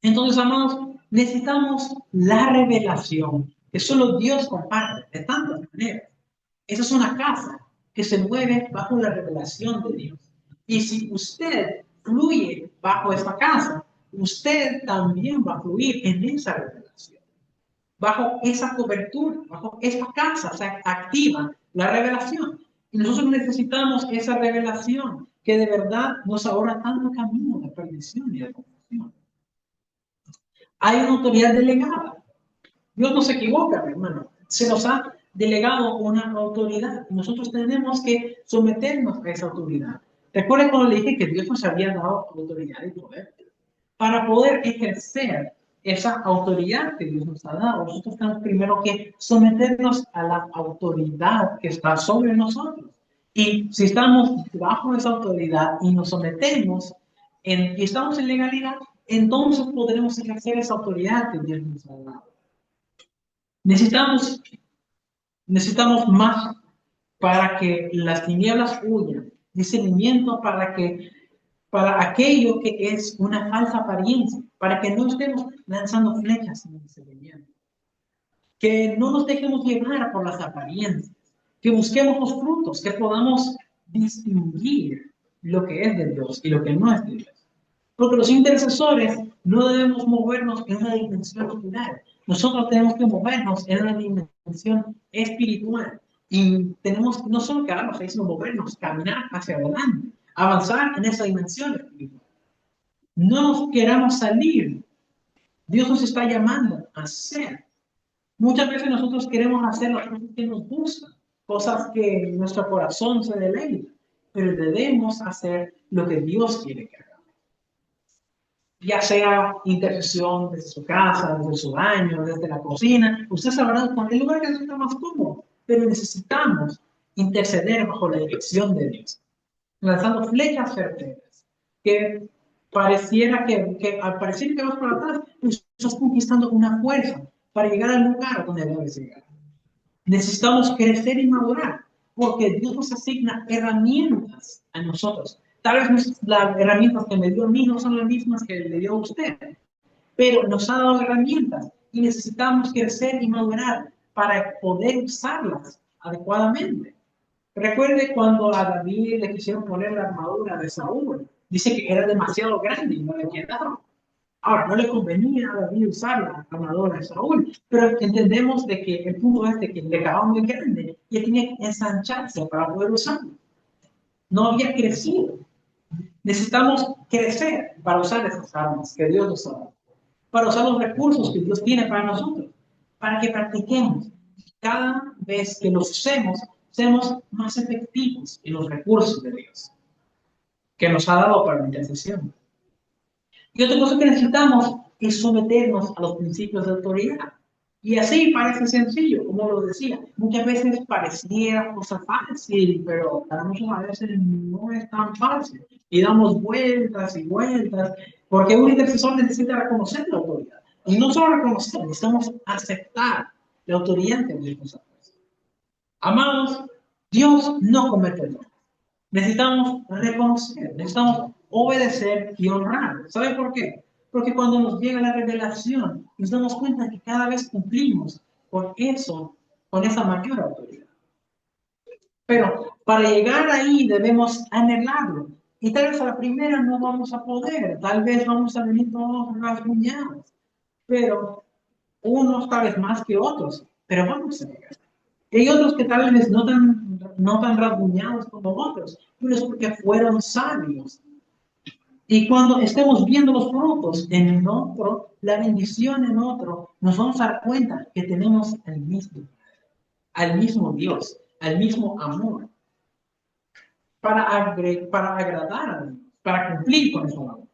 Entonces, amados, necesitamos la revelación que solo Dios comparte de tantas maneras. Esa es una casa que se mueve bajo la revelación de Dios. Y si usted fluye bajo esta casa, usted también va a fluir en esa revelación. Bajo esa cobertura, bajo esta casa se activa la revelación. Y nosotros necesitamos esa revelación que de verdad nos ahorra tanto camino de perdición y de confusión. Hay una autoridad delegada. Dios no se equivoca, hermano. Se nos ha delegado una autoridad y nosotros tenemos que someternos a esa autoridad. Recuerden cuando le dije que Dios nos había dado autoridad y poder. Para poder ejercer esa autoridad que Dios nos ha dado, nosotros tenemos primero que someternos a la autoridad que está sobre nosotros. Y si estamos bajo esa autoridad y nos sometemos y estamos en legalidad, entonces podremos ejercer esa autoridad que Dios nos ha dado. Necesitamos más para que las tinieblas huyan, discernimiento para aquello que es una falsa apariencia, para que no estemos lanzando flechas sin discernimiento, que no nos dejemos llevar por las apariencias, que busquemos los frutos, que podamos distinguir lo que es de Dios y lo que no es de Dios. Porque los intercesores no debemos movernos en una dimensión natural. Nosotros tenemos que movernos en una dimensión espiritual. Y tenemos no solo quedarnos ahí, sino movernos, caminar hacia adelante, avanzar en esa dimensión espiritual. No nos queramos salir. Dios nos está llamando a hacer. Muchas veces nosotros queremos hacer las cosas que nos gustan, cosas que nuestro corazón se deleita, pero debemos hacer lo que Dios quiere que hagamos. Ya sea intercesión desde su casa, desde su baño, desde la cocina, usted sabrá con el lugar que se sienta más cómodo, pero necesitamos interceder bajo la dirección de Dios, lanzando flechas certeras, que pareciera que al parecer que vas para atrás, pues estás conquistando una fuerza para llegar al lugar donde debes llegar. Necesitamos crecer y madurar, porque Dios nos asigna herramientas a nosotros. Tal vez las herramientas que me dio a mí no son las mismas que le dio a usted, pero nos ha dado herramientas y necesitamos crecer y madurar para poder usarlas adecuadamente. Recuerde cuando a David le quisieron poner la armadura de Saúl, dice que era demasiado grande y no le quedaba. Ahora, no le convenía a David usar la armadura de Saúl, pero entendemos de que el punto es de que le quedaba muy grande y él tenía que ensancharse para poder usarlo. No había crecido. Necesitamos crecer para usar esas armas que Dios nos ha dado, para usar los recursos que Dios tiene para nosotros, para que practiquemos. Cada vez que los usemos, seamos más efectivos en los recursos de Dios que nos ha dado para la intercesión. Y otra cosa que necesitamos es someternos a los principios de autoridad. Y así parece sencillo, como lo decía. Muchas veces pareciera cosa fácil, pero para nosotros a veces no es tan fácil. Y damos vueltas y vueltas, porque un intercesor necesita reconocer la autoridad. Y no solo reconocer, necesitamos aceptar la autoridad que Dios nos ha puesto. Amados, Dios no comete errores. Necesitamos reconocer, necesitamos obedecer y honrar. ¿Sabe por qué? Porque cuando nos llega la revelación, nos damos cuenta que cada vez cumplimos con eso, con esa mayor autoridad. Pero para llegar ahí debemos anhelarlo. Y tal vez a la primera no vamos a poder, tal vez vamos a venir todos rasguñados, pero unos tal vez más que otros, pero vamos a llegar. Hay otros que tal vez no tan rasguñados como otros, pero es porque fueron sabios. Y cuando estemos viendo los frutos en otro, la bendición en otro, nos vamos a dar cuenta que tenemos al mismo Dios, al mismo amor, para agradar a Dios, para cumplir con su amor.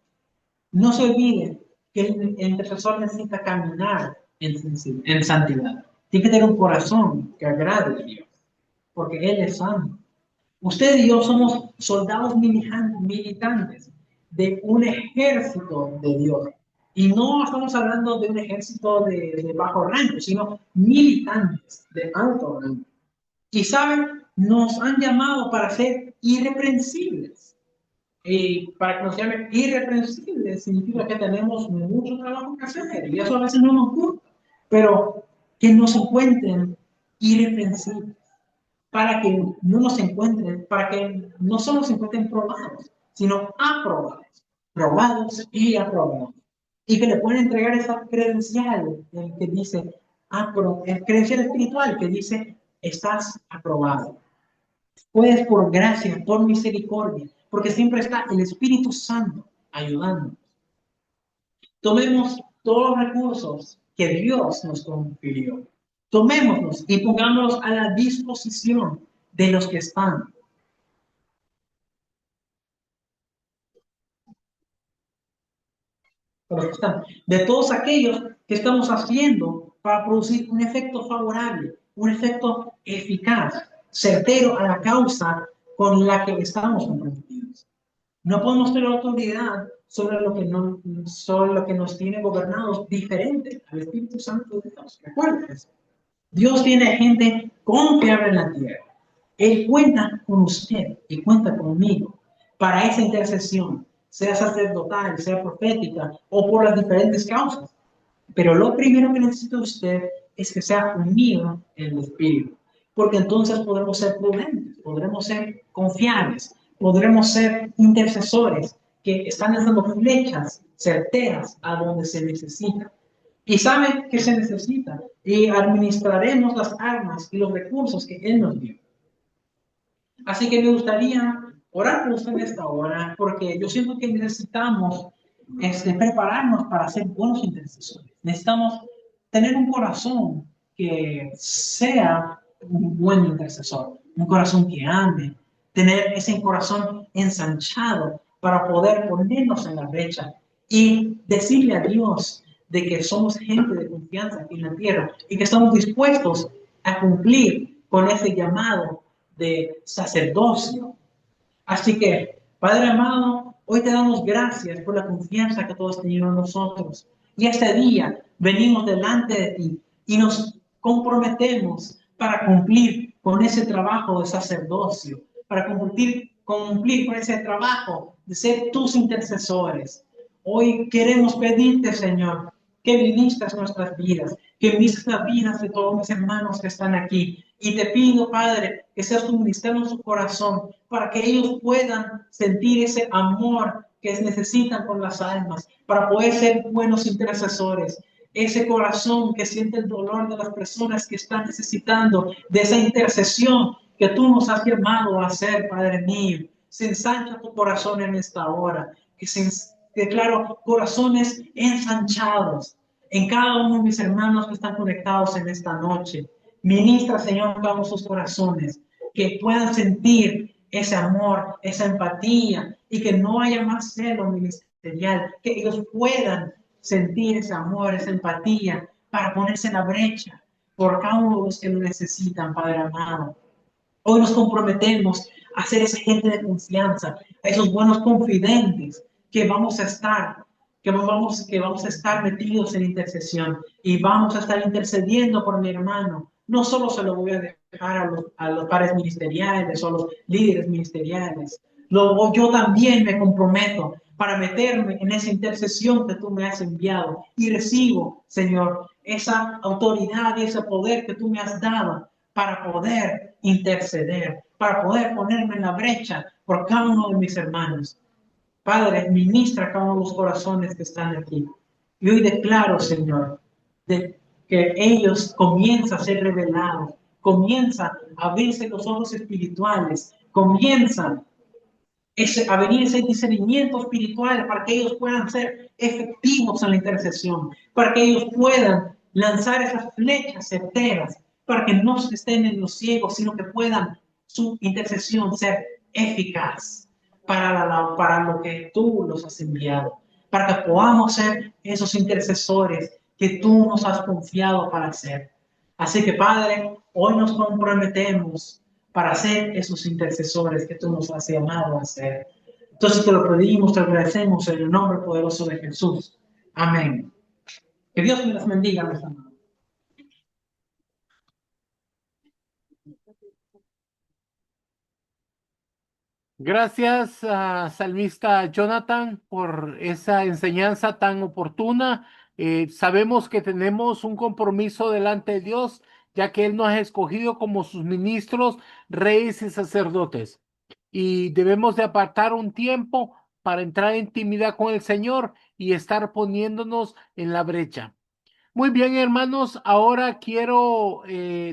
No se olvide que el intercesor necesita caminar en santidad. Tiene que tener un corazón que agrade a Dios, porque Él es santo. Usted y yo somos soldados militantes de un ejército de Dios. Y no estamos hablando de un ejército de bajo rango, sino militantes de alto rango. Y saben, nos han llamado para ser irreprensibles. Y para que nos llamen irreprensibles significa que tenemos mucho trabajo que hacer. Y eso a veces no nos gusta. Pero que nos encuentren irreprensibles. Para que no nos encuentren, para que no solo se encuentren probados, sino aprobados. Probados y aprobados. Y que le pueden entregar esa credencial que dice, credencial espiritual que dice, estás aprobado. Pues por gracia, por misericordia, porque siempre está el Espíritu Santo ayudándonos. Tomemos todos los recursos que Dios nos confirió. Tomémoslos y pongámoslos a la disposición de los que están. De todos aquellos que estamos haciendo para producir un efecto favorable, un efecto eficaz, certero a la causa con la que estamos comprometidos. No podemos tener autoridad sobre lo que nos tiene gobernados diferente al Espíritu Santo de Dios. Recuerden eso. Dios tiene gente confiable en la tierra. Él cuenta con usted y cuenta conmigo para esa intercesión, sea sacerdotal, sea profética o por las diferentes causas. Pero lo primero que necesita usted es que sea unido en el Espíritu, porque entonces podremos ser prudentes, podremos ser confiables, podremos ser intercesores que están lanzando flechas certeras a donde se necesita. y sabe que se necesita y administraremos las armas y los recursos que Él nos dio. Así que me gustaría orar por usted en esta hora, porque yo siento que necesitamos prepararnos para ser buenos intercesores. Necesitamos tener un corazón que sea un buen intercesor, un corazón que ame, tener ese corazón ensanchado para poder ponernos en la brecha y decirle a Dios de que somos gente de confianza aquí en la tierra y que estamos dispuestos a cumplir con ese llamado de sacerdocio. Así que, Padre amado, hoy te damos gracias por la confianza que tú has tenido en nosotros. Y este día venimos delante de ti y nos comprometemos para cumplir con ese trabajo de sacerdocio, para cumplir con ese trabajo de ser tus intercesores. Hoy queremos pedirte, Señor, que ministres nuestras vidas, que ministres las vidas de todos mis hermanos que están aquí. Y te pido, Padre, que seas tu ministerio en su corazón para que ellos puedan sentir ese amor que necesitan con las almas, para poder ser buenos intercesores. Ese corazón que siente el dolor de las personas que están necesitando de esa intercesión que tú nos has llamado a hacer, Padre mío. Se ensancha tu corazón en esta hora, declaro corazones ensanchados en cada uno de mis hermanos que están conectados en esta noche. Ministra, Señor, cada uno de sus corazones, que puedan sentir ese amor, esa empatía y que no haya más celo ministerial, que ellos puedan sentir ese amor, esa empatía para ponerse en la brecha por cada uno de los que lo necesitan, Padre amado. Hoy nos comprometemos a ser esa gente de confianza, a esos buenos confidentes que vamos a estar, que vamos a estar metidos en intercesión y vamos a estar intercediendo por mi hermano. No solo se lo voy a dejar a los pares ministeriales o a los líderes ministeriales. Yo también me comprometo para meterme en esa intercesión que tú me has enviado y recibo, Señor, esa autoridad y ese poder que tú me has dado para poder interceder, para poder ponerme en la brecha por cada uno de mis hermanos. Padre, ministra cada uno de los corazones que están aquí. Y hoy declaro, Señor, de que ellos comienzan a ser revelados, comienzan a abrirse los ojos espirituales, comienzan a venir ese discernimiento espiritual para que ellos puedan ser efectivos en la intercesión, para que ellos puedan lanzar esas flechas certeras, para que no estén en los ciegos, sino que puedan su intercesión ser eficaz para lo que tú los has enviado, para que podamos ser esos intercesores que tú nos has confiado para ser. Así que, Padre, hoy nos comprometemos para ser esos intercesores que tú nos has llamado a ser. Entonces te lo pedimos, te agradecemos en el nombre poderoso de Jesús. Amén. Que Dios me las bendiga, mis amados. Gracias, salmista Jonathan, por esa enseñanza tan oportuna. Sabemos que tenemos un compromiso delante de Dios, ya que Él nos ha escogido como sus ministros, reyes y sacerdotes. Y debemos de apartar un tiempo para entrar en intimidad con el Señor y estar poniéndonos en la brecha. Muy bien, hermanos, ahora quiero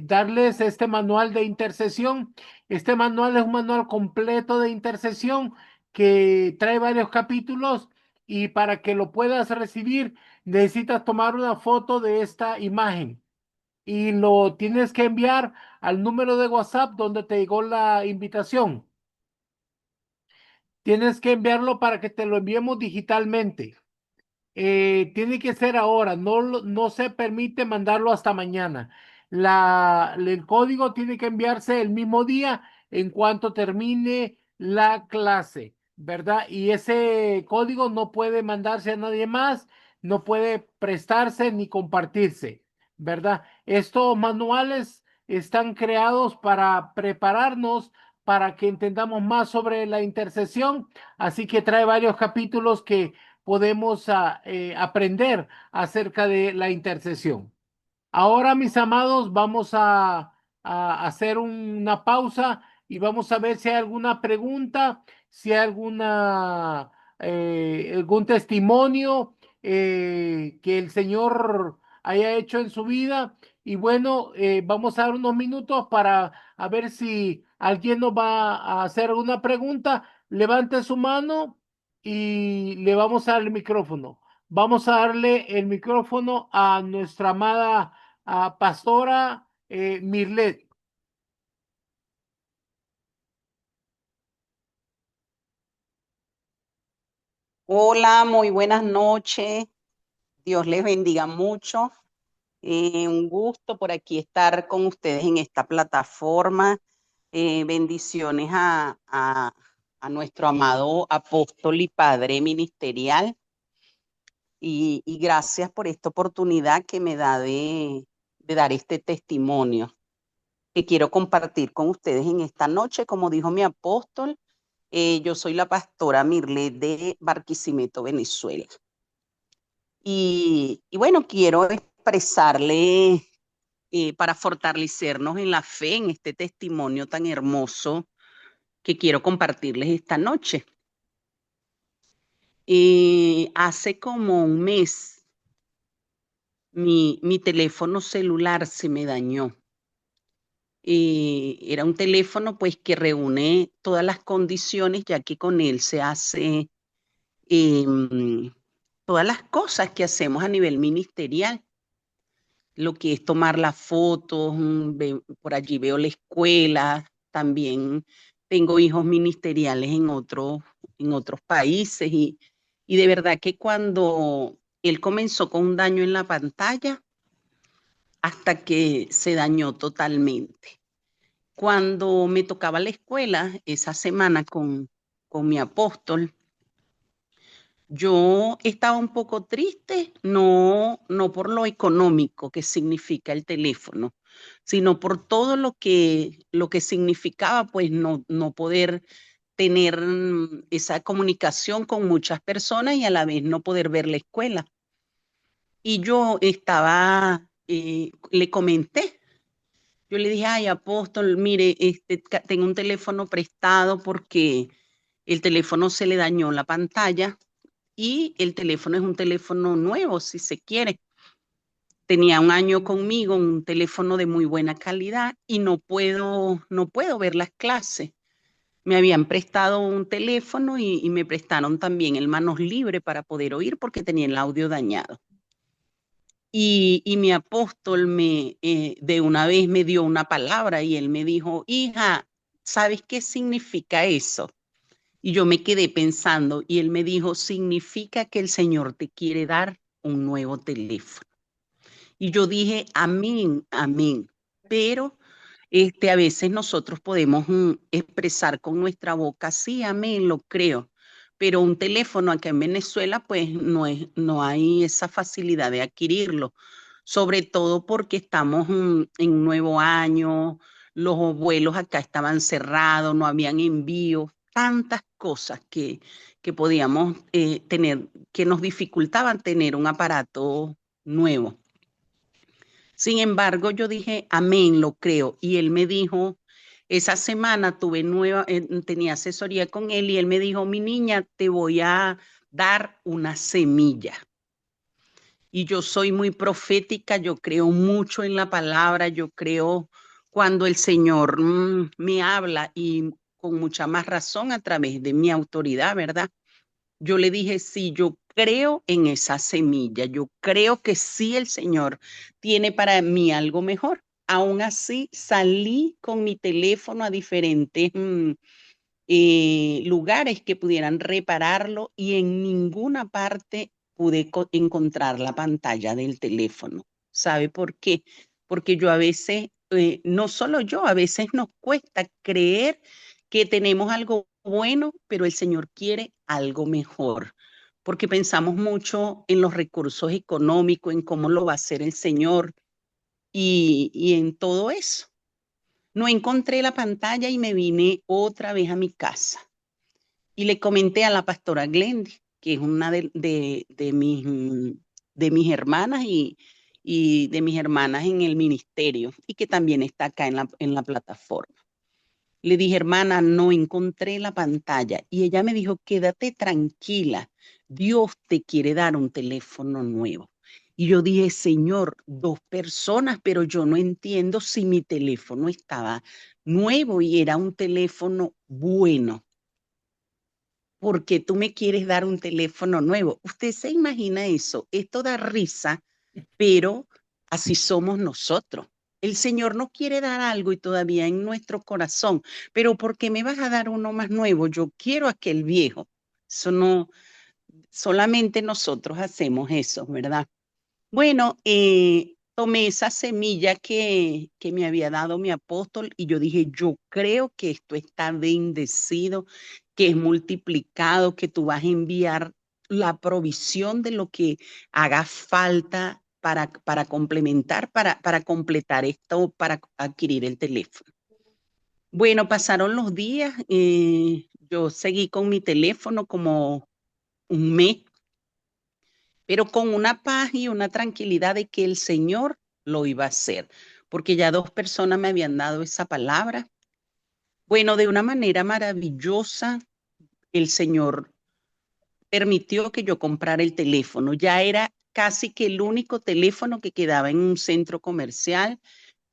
darles este manual de intercesión. Este manual es un manual completo de intercesión que trae varios capítulos y para que lo puedas recibir necesitas tomar una foto de esta imagen y lo tienes que enviar al número de WhatsApp donde te llegó la invitación. Tienes que enviarlo para que te lo enviemos digitalmente. Tiene que ser ahora, no se permite mandarlo hasta mañana. El código tiene que enviarse el mismo día en cuanto termine la clase, ¿verdad? Y ese código no puede mandarse a nadie más, no puede prestarse ni compartirse, ¿verdad? Estos manuales están creados para prepararnos para que entendamos más sobre la intercesión, así que trae varios capítulos que podemos aprender acerca de la intercesión. Ahora, mis amados, vamos a hacer una pausa y vamos a ver si hay alguna pregunta, si hay algún testimonio que el Señor haya hecho en su vida. Y bueno, vamos a dar unos minutos para a ver si alguien nos va a hacer una pregunta. Levante su mano y le vamos a dar el micrófono. Vamos a darle el micrófono a nuestra amada pastora Mirlet. Hola, muy buenas noches. Dios les bendiga mucho. Un gusto por aquí estar con ustedes en esta plataforma. Bendiciones a nuestro amado apóstol y padre ministerial. Y gracias por esta oportunidad que me da de dar este testimonio que quiero compartir con ustedes en esta noche. Como dijo mi apóstol, yo soy la pastora Mirlet de Barquisimeto, Venezuela. Y bueno, quiero expresarle para fortalecernos en la fe, en este testimonio tan hermoso que quiero compartirles esta noche. Hace como un mes, mi teléfono celular se me dañó. Era un teléfono pues que reúne todas las condiciones, ya que con él se hace todas las cosas que hacemos a nivel ministerial. Lo que es tomar las fotos, por allí veo la escuela, también tengo hijos ministeriales en otros países y de verdad que cuando él comenzó con un daño en la pantalla, hasta que se dañó totalmente. Cuando me tocaba la escuela esa semana con mi apóstol, yo estaba un poco triste, no por lo económico que significa el teléfono, sino por todo lo que significaba, pues no poder tener esa comunicación con muchas personas y a la vez no poder ver la escuela. Y yo le comenté, yo le dije, ay, apóstol, mire, tengo un teléfono prestado porque el teléfono se le dañó la pantalla y el teléfono es un teléfono nuevo, si se quiere. Tenía un año conmigo, un teléfono de muy buena calidad y no puedo ver las clases. Me habían prestado un teléfono y me prestaron también el manos libre para poder oír porque tenía el audio dañado. Y mi apóstol de una vez me dio una palabra y él me dijo, hija, ¿sabes qué significa eso? Y yo me quedé pensando y él me dijo, significa que el Señor te quiere dar un nuevo teléfono. Y yo dije, amén, amén. Pero a veces nosotros podemos expresar con nuestra boca, sí, amén, lo creo. Pero un teléfono acá en Venezuela, pues no hay esa facilidad de adquirirlo. Sobre todo porque estamos en un nuevo año, los vuelos acá estaban cerrados, no habían envíos, tantas cosas que podíamos tener, que nos dificultaban tener un aparato nuevo. Sin embargo, yo dije, amén, lo creo. Y él me dijo, esa semana tenía asesoría con él y él me dijo, mi niña, te voy a dar una semilla. Y yo soy muy profética, yo creo mucho en la palabra, yo creo cuando el Señor me habla y con mucha más razón a través de mi autoridad, ¿verdad? Yo le dije, sí, yo creo en esa semilla, yo creo que sí el Señor tiene para mí algo mejor. Aún así, salí con mi teléfono a diferentes lugares que pudieran repararlo y en ninguna parte pude encontrar la pantalla del teléfono. ¿Sabe por qué? Porque yo a veces, no solo yo, a veces nos cuesta creer que tenemos algo bueno, pero el Señor quiere algo mejor, porque pensamos mucho en los recursos económicos, en cómo lo va a hacer el Señor y en todo eso. No encontré la pantalla y me vine otra vez a mi casa. Y le comenté a la pastora Glendy, que es una de mis hermanas y de mis hermanas en el ministerio y que también está acá en la plataforma. Le dije, hermana, no encontré la pantalla. Y ella me dijo, quédate tranquila, Dios te quiere dar un teléfono nuevo. Y yo dije, Señor, 2 personas, pero yo no entiendo si mi teléfono estaba nuevo y era un teléfono bueno. ¿Por qué tú me quieres dar un teléfono nuevo? Usted se imagina eso. Esto da risa, pero así somos nosotros. El Señor nos quiere dar algo y todavía en nuestro corazón, pero ¿por qué me vas a dar uno más nuevo? Yo quiero aquel viejo. Eso no, solamente nosotros hacemos eso, ¿verdad? Bueno, tomé esa semilla que me había dado mi apóstol y yo dije, yo creo que esto está bendecido, que es multiplicado, que tú vas a enviar la provisión de lo que haga falta para complementar, para completar esto, para adquirir el teléfono. Bueno, pasaron los días, yo seguí con mi teléfono como un mes, pero con una paz y una tranquilidad de que el Señor lo iba a hacer, porque ya 2 personas me habían dado esa palabra. Bueno, de una manera maravillosa, el Señor permitió que yo comprara el teléfono. Ya era casi que el único teléfono que quedaba en un centro comercial.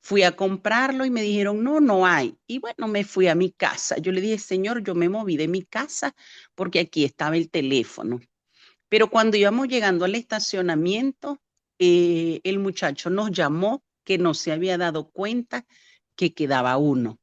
Fui a comprarlo y me dijeron, no, no hay. Y bueno, me fui a mi casa. Yo le dije, Señor, yo me moví de mi casa porque aquí estaba el teléfono. Pero cuando íbamos llegando al estacionamiento, el muchacho nos llamó que no se había dado cuenta que quedaba uno.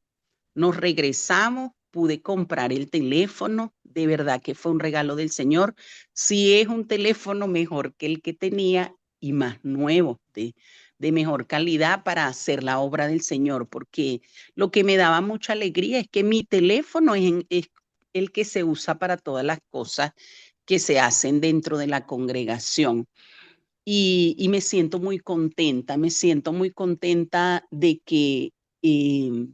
Nos regresamos, pude comprar el teléfono, de verdad que fue un regalo del Señor. Sí es un teléfono mejor que el que tenía y más nuevo, de mejor calidad para hacer la obra del Señor, porque lo que me daba mucha alegría es que mi teléfono es el que se usa para todas las cosas que se hacen dentro de la congregación. Y me siento muy contenta de que eh,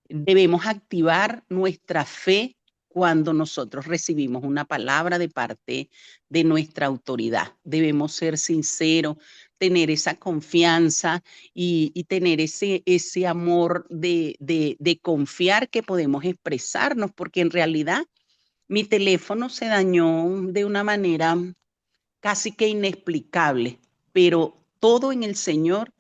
debemos activar nuestra fe cuando nosotros recibimos una palabra de parte de nuestra autoridad. Debemos ser sinceros, tener esa confianza y tener ese amor de confiar que podemos expresarnos, porque en realidad mi teléfono se dañó de una manera casi que inexplicable, pero todo en el Señor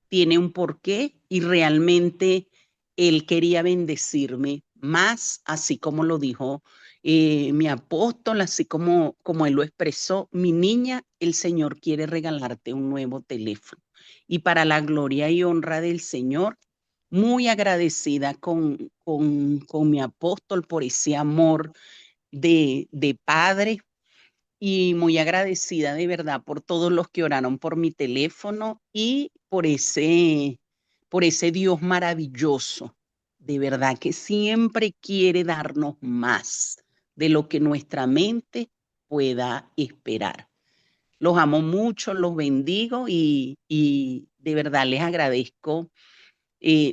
tiene un porqué y realmente Él quería bendecirme más, así como lo dijo mi apóstol, así como Él lo expresó, mi niña, el Señor quiere regalarte un nuevo teléfono. Y para la gloria y honra del Señor, muy agradecida con mi apóstol por ese amor de padre y muy agradecida de verdad por todos los que oraron por mi teléfono y por ese Dios maravilloso. De verdad que siempre quiere darnos más de lo que nuestra mente pueda esperar. Los amo mucho, los bendigo y de verdad les agradezco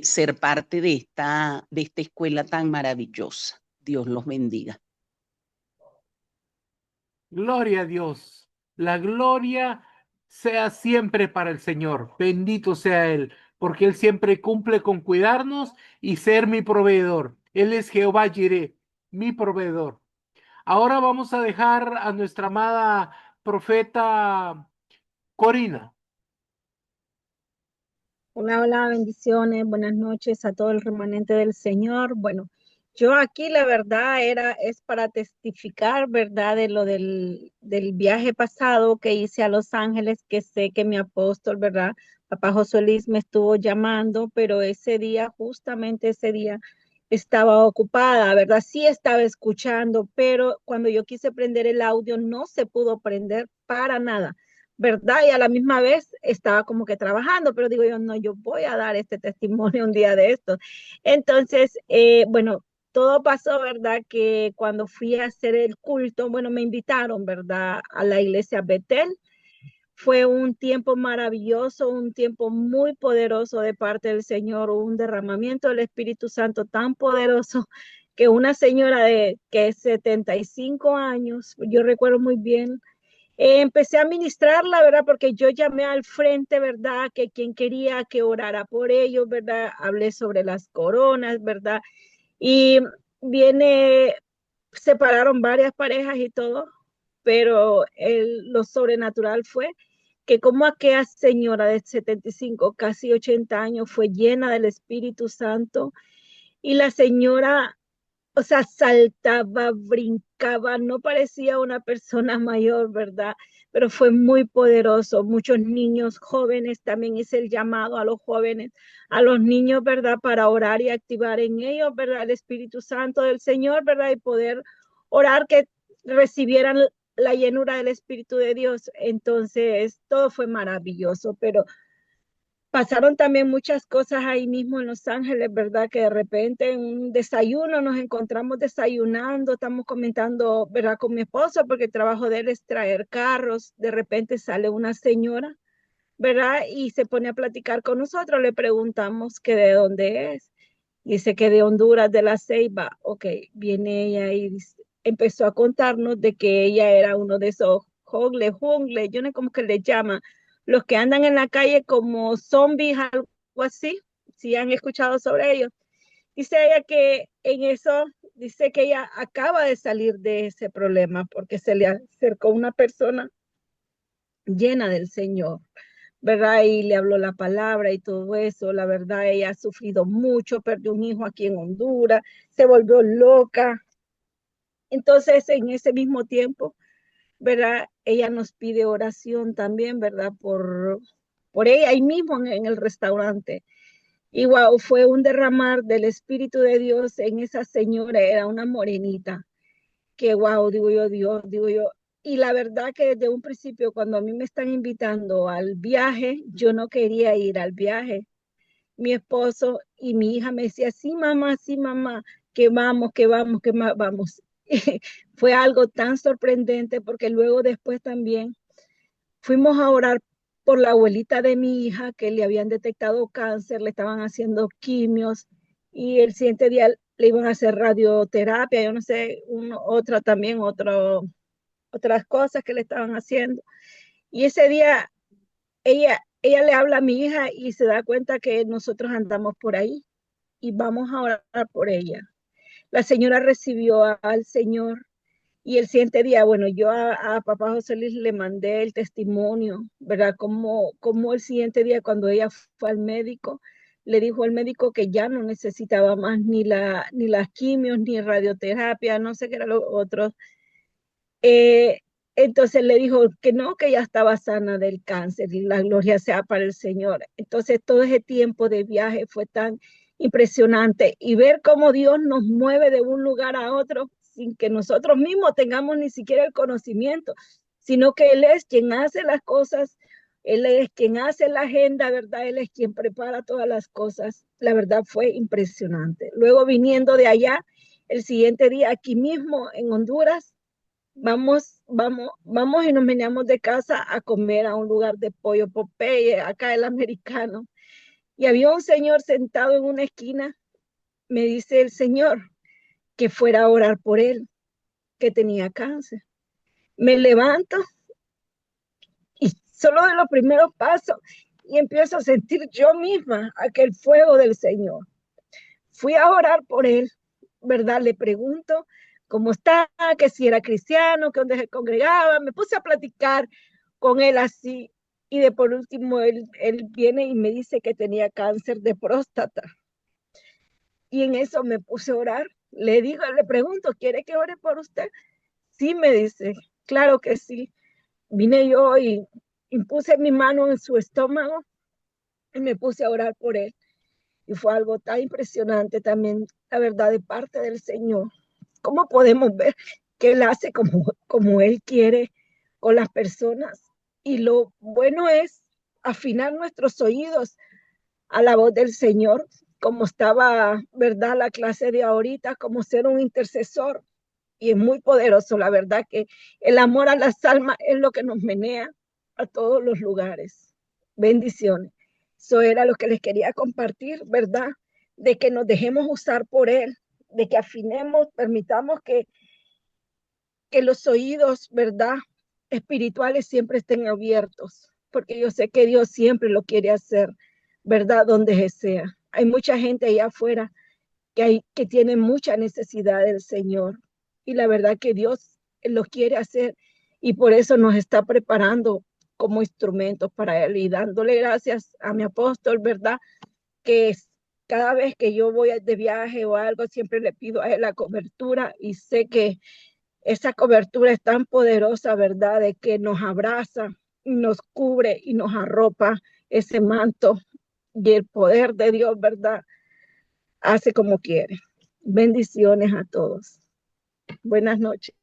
ser parte de esta escuela tan maravillosa. Dios los bendiga. Gloria a Dios. La gloria sea siempre para el Señor. Bendito sea Él, porque Él siempre cumple con cuidarnos y ser mi proveedor. Él es Jehová Jireh, mi proveedor. Ahora vamos a dejar a nuestra amada profeta Corina. Hola, hola, bendiciones, buenas noches a todo el remanente del Señor. Bueno, yo aquí la verdad es para testificar, ¿verdad? De lo del viaje pasado que hice a Los Ángeles, que sé que mi apóstol, ¿verdad? Papá José Luis me estuvo llamando, pero ese día, justamente ese día, estaba ocupada, ¿verdad? Sí estaba escuchando, pero cuando yo quise prender el audio no se pudo prender para nada. ¿Verdad? Y a la misma vez estaba como que trabajando, pero digo yo, no, yo voy a dar este testimonio un día de esto. Entonces, bueno, todo pasó, ¿verdad? Que cuando fui a hacer el culto, bueno, me invitaron, ¿verdad? A la iglesia Betel. Fue un tiempo maravilloso, un tiempo muy poderoso de parte del Señor, un derramamiento del Espíritu Santo tan poderoso que una señora de que es 75 años, yo recuerdo muy bien, empecé a ministrarla, ¿verdad? Porque yo llamé al frente, ¿verdad? Que quien quería que orara por ellos, ¿verdad? Hablé sobre las coronas, ¿verdad? Y viene, separaron varias parejas y todo, pero lo sobrenatural fue que como aquella señora de 75, casi 80 años, fue llena del Espíritu Santo y la señora, o sea, saltaba, brincaba, no parecía una persona mayor, ¿verdad? Pero fue muy poderoso. Muchos niños jóvenes, también hice el llamado a los jóvenes, a los niños, ¿verdad? Para orar y activar en ellos, ¿verdad? El Espíritu Santo del Señor, ¿verdad? Y poder orar que recibieran la llenura del Espíritu de Dios. Entonces, todo fue maravilloso, pero pasaron también muchas cosas ahí mismo en Los Ángeles, ¿verdad? Que de repente en un desayuno nos encontramos desayunando, estamos comentando, ¿verdad? Con mi esposo, porque el trabajo de él es traer carros. De repente sale una señora, ¿verdad? Y se pone a platicar con nosotros. Le preguntamos que de dónde es. Dice que de Honduras, de La Ceiba. Ok, viene ella y empezó a contarnos de que ella era uno de esos jungles, yo no sé cómo que le llaman, los que andan en la calle como zombies, algo así, si han escuchado sobre ellos. Dice ella que en eso, dice que ella acaba de salir de ese problema porque se le acercó una persona llena del Señor, ¿verdad? Y le habló la palabra y todo eso. La verdad, ella ha sufrido mucho, perdió un hijo aquí en Honduras, se volvió loca. Entonces, en ese mismo tiempo, ¿verdad? Ella nos pide oración también, ¿verdad? Por ella ahí mismo en el restaurante. Y wow, fue un derramar del Espíritu de Dios en esa señora, era una morenita, que wow, digo yo, Dios, digo yo. Y la verdad que desde un principio, cuando a mí me están invitando al viaje, yo no quería ir al viaje. Mi esposo y mi hija me decía, sí, mamá, que vamos, que vamos. Fue algo tan sorprendente porque luego después también fuimos a orar por la abuelita de mi hija que le habían detectado cáncer, le estaban haciendo quimios y el siguiente día le iban a hacer radioterapia, yo no sé, otra también, otras cosas que le estaban haciendo. Y ese día ella le habla a mi hija y se da cuenta que nosotros andamos por ahí y vamos a orar por ella. La señora recibió al Señor y el siguiente día, bueno, yo a papá José Luis le mandé el testimonio, ¿verdad? Como el siguiente día cuando ella fue al médico, le dijo al médico que ya no necesitaba más ni las quimios, ni radioterapia, no sé qué era lo otro. Eh, entonces le dijo que no, que ya estaba sana del cáncer y la gloria sea para el Señor. Entonces todo ese tiempo de viaje fue tan impresionante y ver cómo Dios nos mueve de un lugar a otro sin que nosotros mismos tengamos ni siquiera el conocimiento, sino que Él es quien hace las cosas, Él es quien hace la agenda, ¿verdad? Él es quien prepara todas las cosas. La verdad fue impresionante. Luego viniendo de allá, el siguiente día aquí mismo en Honduras, vamos y nos veníamos de casa a comer a un lugar de pollo Popeye, acá el americano. Y había un señor sentado en una esquina, me dice el señor que fuera a orar por él, que tenía cáncer. Me levanto y solo de los primeros pasos y empiezo a sentir yo misma aquel fuego del Señor. Fui a orar por él, ¿verdad? Le pregunto cómo está, que si era cristiano, que dónde se congregaba. Me puse a platicar con él así y de por último él viene y me dice que tenía cáncer de próstata. Y en eso me puse a orar. Le pregunto, ¿quiere que ore por usted? Sí, me dice, claro que sí. Vine yo y puse mi mano en su estómago y me puse a orar por él. Y fue algo tan impresionante también, la verdad, de parte del Señor. ¿Cómo podemos ver que Él hace como Él quiere con las personas? Y lo bueno es afinar nuestros oídos a la voz del Señor, como estaba, ¿verdad? La clase de ahorita, como ser un intercesor. Y es muy poderoso, la verdad que el amor a las almas es lo que nos menea a todos los lugares. Bendiciones. Eso era lo que les quería compartir, ¿verdad? De que nos dejemos usar por Él, de que afinemos, permitamos que los oídos, ¿verdad? Espirituales siempre estén abiertos, porque yo sé que Dios siempre lo quiere hacer, ¿verdad? Donde sea. Hay mucha gente allá afuera que tiene mucha necesidad del Señor y la verdad que Dios lo quiere hacer y por eso nos está preparando como instrumentos para Él y dándole gracias a mi apóstol, ¿verdad? Que cada vez que yo voy de viaje o algo, siempre le pido a Él la cobertura y sé que esa cobertura es tan poderosa, ¿verdad? De que nos abraza, nos cubre y nos arropa ese manto y el poder de Dios, ¿verdad? Hace como quiere. Bendiciones a todos. Buenas noches.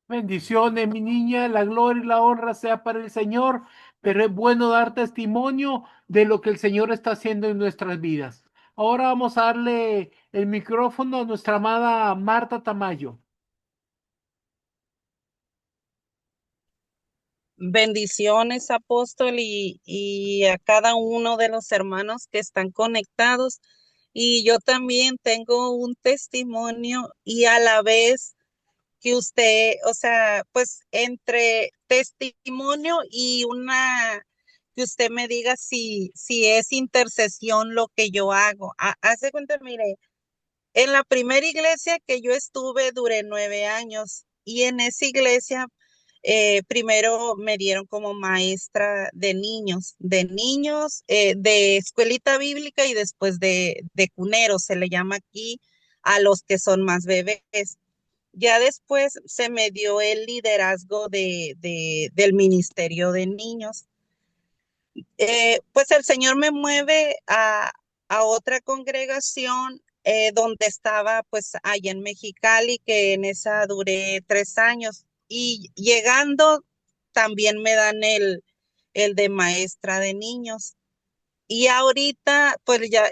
Bendiciones, mi niña, la gloria y la honra sea para el Señor, pero es bueno dar testimonio de lo que el Señor está haciendo en nuestras vidas. Ahora vamos a darle el micrófono a nuestra amada Marta Tamayo. Bendiciones, apóstol, y a cada uno de los hermanos que están conectados. Y yo también tengo un testimonio y a la vez que usted, o sea, pues entre testimonio y que usted me diga si es intercesión lo que yo hago. Hace cuenta, mire, en la primera iglesia que yo estuve duré 9 años y en esa iglesia primero me dieron como maestra de niños, de escuelita bíblica y después de cuneros, se le llama aquí a los que son más bebés. Ya después se me dio el liderazgo del ministerio de niños. Pues el Señor me mueve a otra congregación donde estaba pues allá en Mexicali, que en esa duré 3 años. Y llegando también me dan el de maestra de niños. Y ahorita, pues ya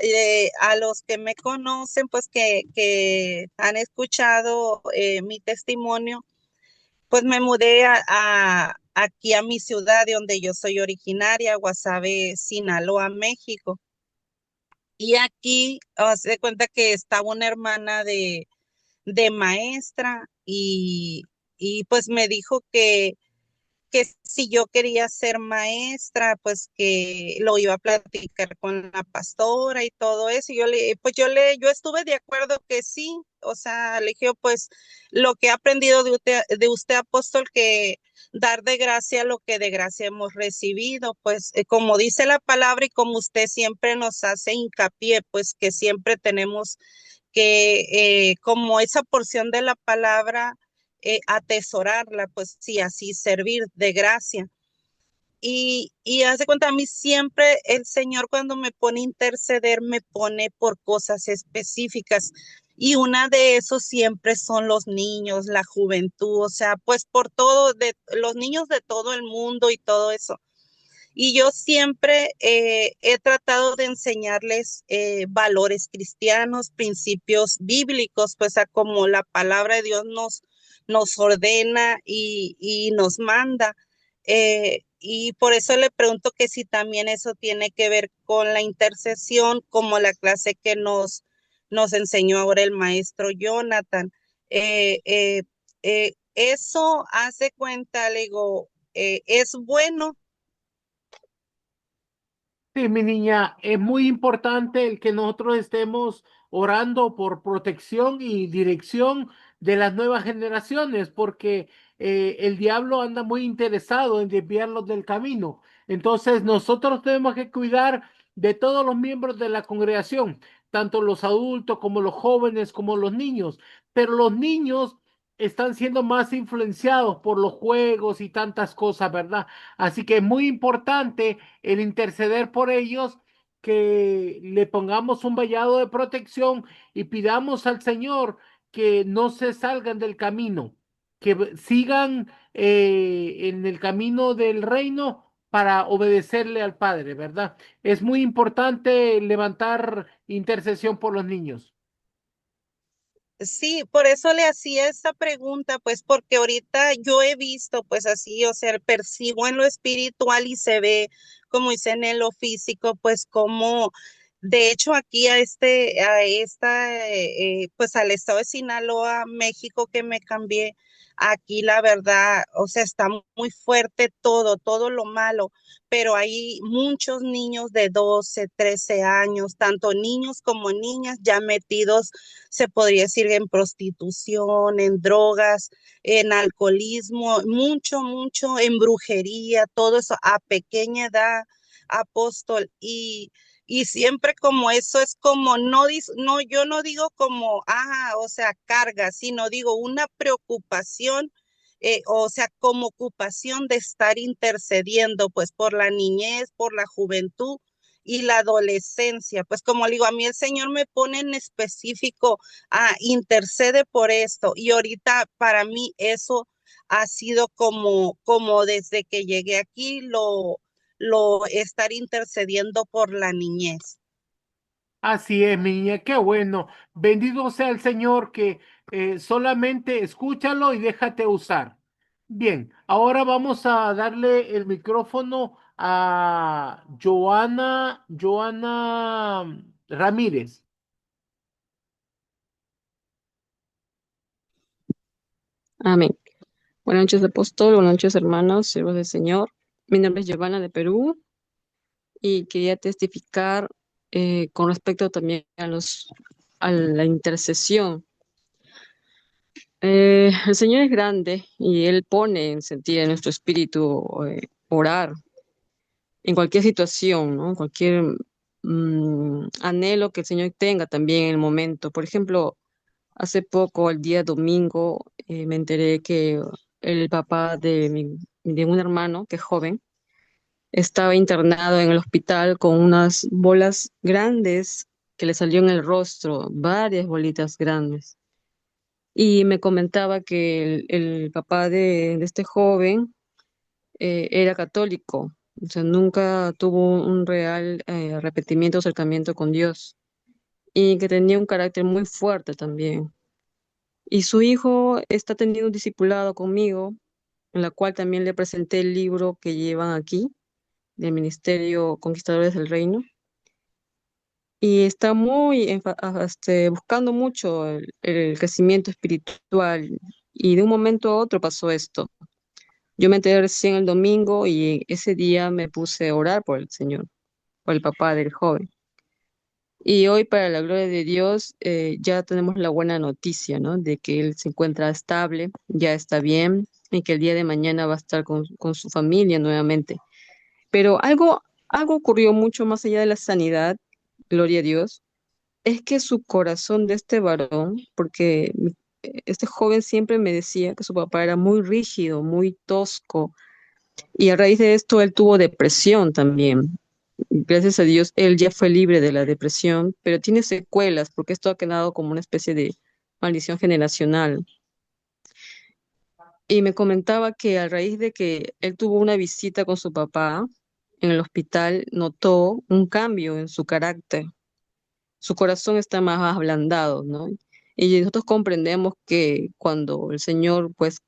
a los que me conocen, pues que han escuchado mi testimonio, pues me mudé aquí a mi ciudad de donde yo soy originaria, Guasave, Sinaloa, México. Y aquí, haz de cuenta que estaba una hermana de maestra y pues me dijo que si yo quería ser maestra, pues que lo iba a platicar con la pastora y todo eso. Y yo estuve de acuerdo que sí, o sea, le dije, pues lo que he aprendido de usted, apóstol, que dar de gracia lo que de gracia hemos recibido, pues como dice la palabra y como usted siempre nos hace hincapié, pues que siempre tenemos que, como esa porción de la palabra, atesorarla, pues sí, así servir de gracia. Y hace cuenta, a mí siempre el Señor cuando me pone a interceder, me pone por cosas específicas. Y una de esos siempre son los niños, la juventud, o sea, pues por todo, de los niños de todo el mundo y todo eso. Y yo siempre he tratado de enseñarles valores cristianos, principios bíblicos, pues a como la palabra de Dios nos ordena y nos manda. Y por eso le pregunto que si también eso tiene que ver con la intercesión, como la clase que nos enseñó ahora el maestro Jonathan. Eso hace cuenta, le digo, es bueno. Sí, mi niña, es muy importante el que nosotros estemos orando por protección y dirección de las nuevas generaciones, porque el diablo anda muy interesado en desviarlos del camino. Entonces, nosotros tenemos que cuidar de todos los miembros de la congregación, tanto los adultos como los jóvenes, como los niños. Pero los niños están siendo más influenciados por los juegos y tantas cosas, ¿verdad? Así que es muy importante el interceder por ellos, que le pongamos un vallado de protección y pidamos al Señor que no se salgan del camino, que sigan en el camino del reino para obedecerle al Padre, ¿verdad? Es muy importante levantar intercesión por los niños. Sí, por eso le hacía esa pregunta, pues porque ahorita yo he visto, pues así, o sea, percibo en lo espiritual y se ve, como dice en lo físico, pues como De hecho, aquí pues al estado de Sinaloa, México, que me cambié, aquí la verdad, o sea, está muy fuerte todo, todo lo malo, pero hay muchos niños de 12, 13 años, tanto niños como niñas ya metidos, se podría decir, en prostitución, en drogas, en alcoholismo, mucho, mucho, en brujería, todo eso a pequeña edad, apóstol. Y siempre como eso es como, no, yo no digo como, o sea, carga, sino digo una preocupación, o sea, como ocupación de estar intercediendo, pues por la niñez, por la juventud y la adolescencia. Pues como le digo, a mí el Señor me pone en específico, intercede por esto. Y ahorita para mí eso ha sido como desde que llegué aquí, lo estar intercediendo por la niñez. Así es, mi niña, qué bueno. Bendito sea el Señor que solamente escúchalo y déjate usar. Bien, ahora vamos a darle el micrófono a Joana Ramírez. Amén. Buenas noches, apóstol. Buenas noches, hermanos, siervos del Señor. Mi nombre es Giovanna de Perú y quería testificar con respecto también a la intercesión. El Señor es grande y Él pone en sentir en nuestro espíritu orar en cualquier situación, ¿no? En cualquier anhelo que el Señor tenga también en el momento. Por ejemplo, hace poco, el día domingo, me enteré que el papá de un hermano, que es joven, estaba internado en el hospital con unas bolas grandes que le salió en el rostro, varias bolitas grandes. Y me comentaba que el papá de este joven era católico, o sea, nunca tuvo un real arrepentimiento o acercamiento con Dios, y que tenía un carácter muy fuerte también. Y su hijo está teniendo un discipulado conmigo, en la cual también le presenté el libro que llevan aquí, del Ministerio Conquistadores del Reino, y está muy buscando mucho el crecimiento espiritual, y de un momento a otro pasó esto. Yo me enteré recién el domingo y ese día me puse a orar por el Señor, por el papá del joven. Y hoy, para la gloria de Dios, ya tenemos la buena noticia, ¿no? De que él se encuentra estable, ya está bien y que el día de mañana va a estar con su familia nuevamente. Pero algo ocurrió mucho más allá de la sanidad, gloria a Dios, es que su corazón de este varón, porque este joven siempre me decía que su papá era muy rígido, muy tosco, y a raíz de esto él tuvo depresión también. Gracias a Dios, él ya fue libre de la depresión, pero tiene secuelas porque esto ha quedado como una especie de maldición generacional. Y me comentaba que a raíz de que él tuvo una visita con su papá en el hospital, notó un cambio en su carácter. Su corazón está más ablandado, ¿no? Y nosotros comprendemos que cuando el Señor, pues,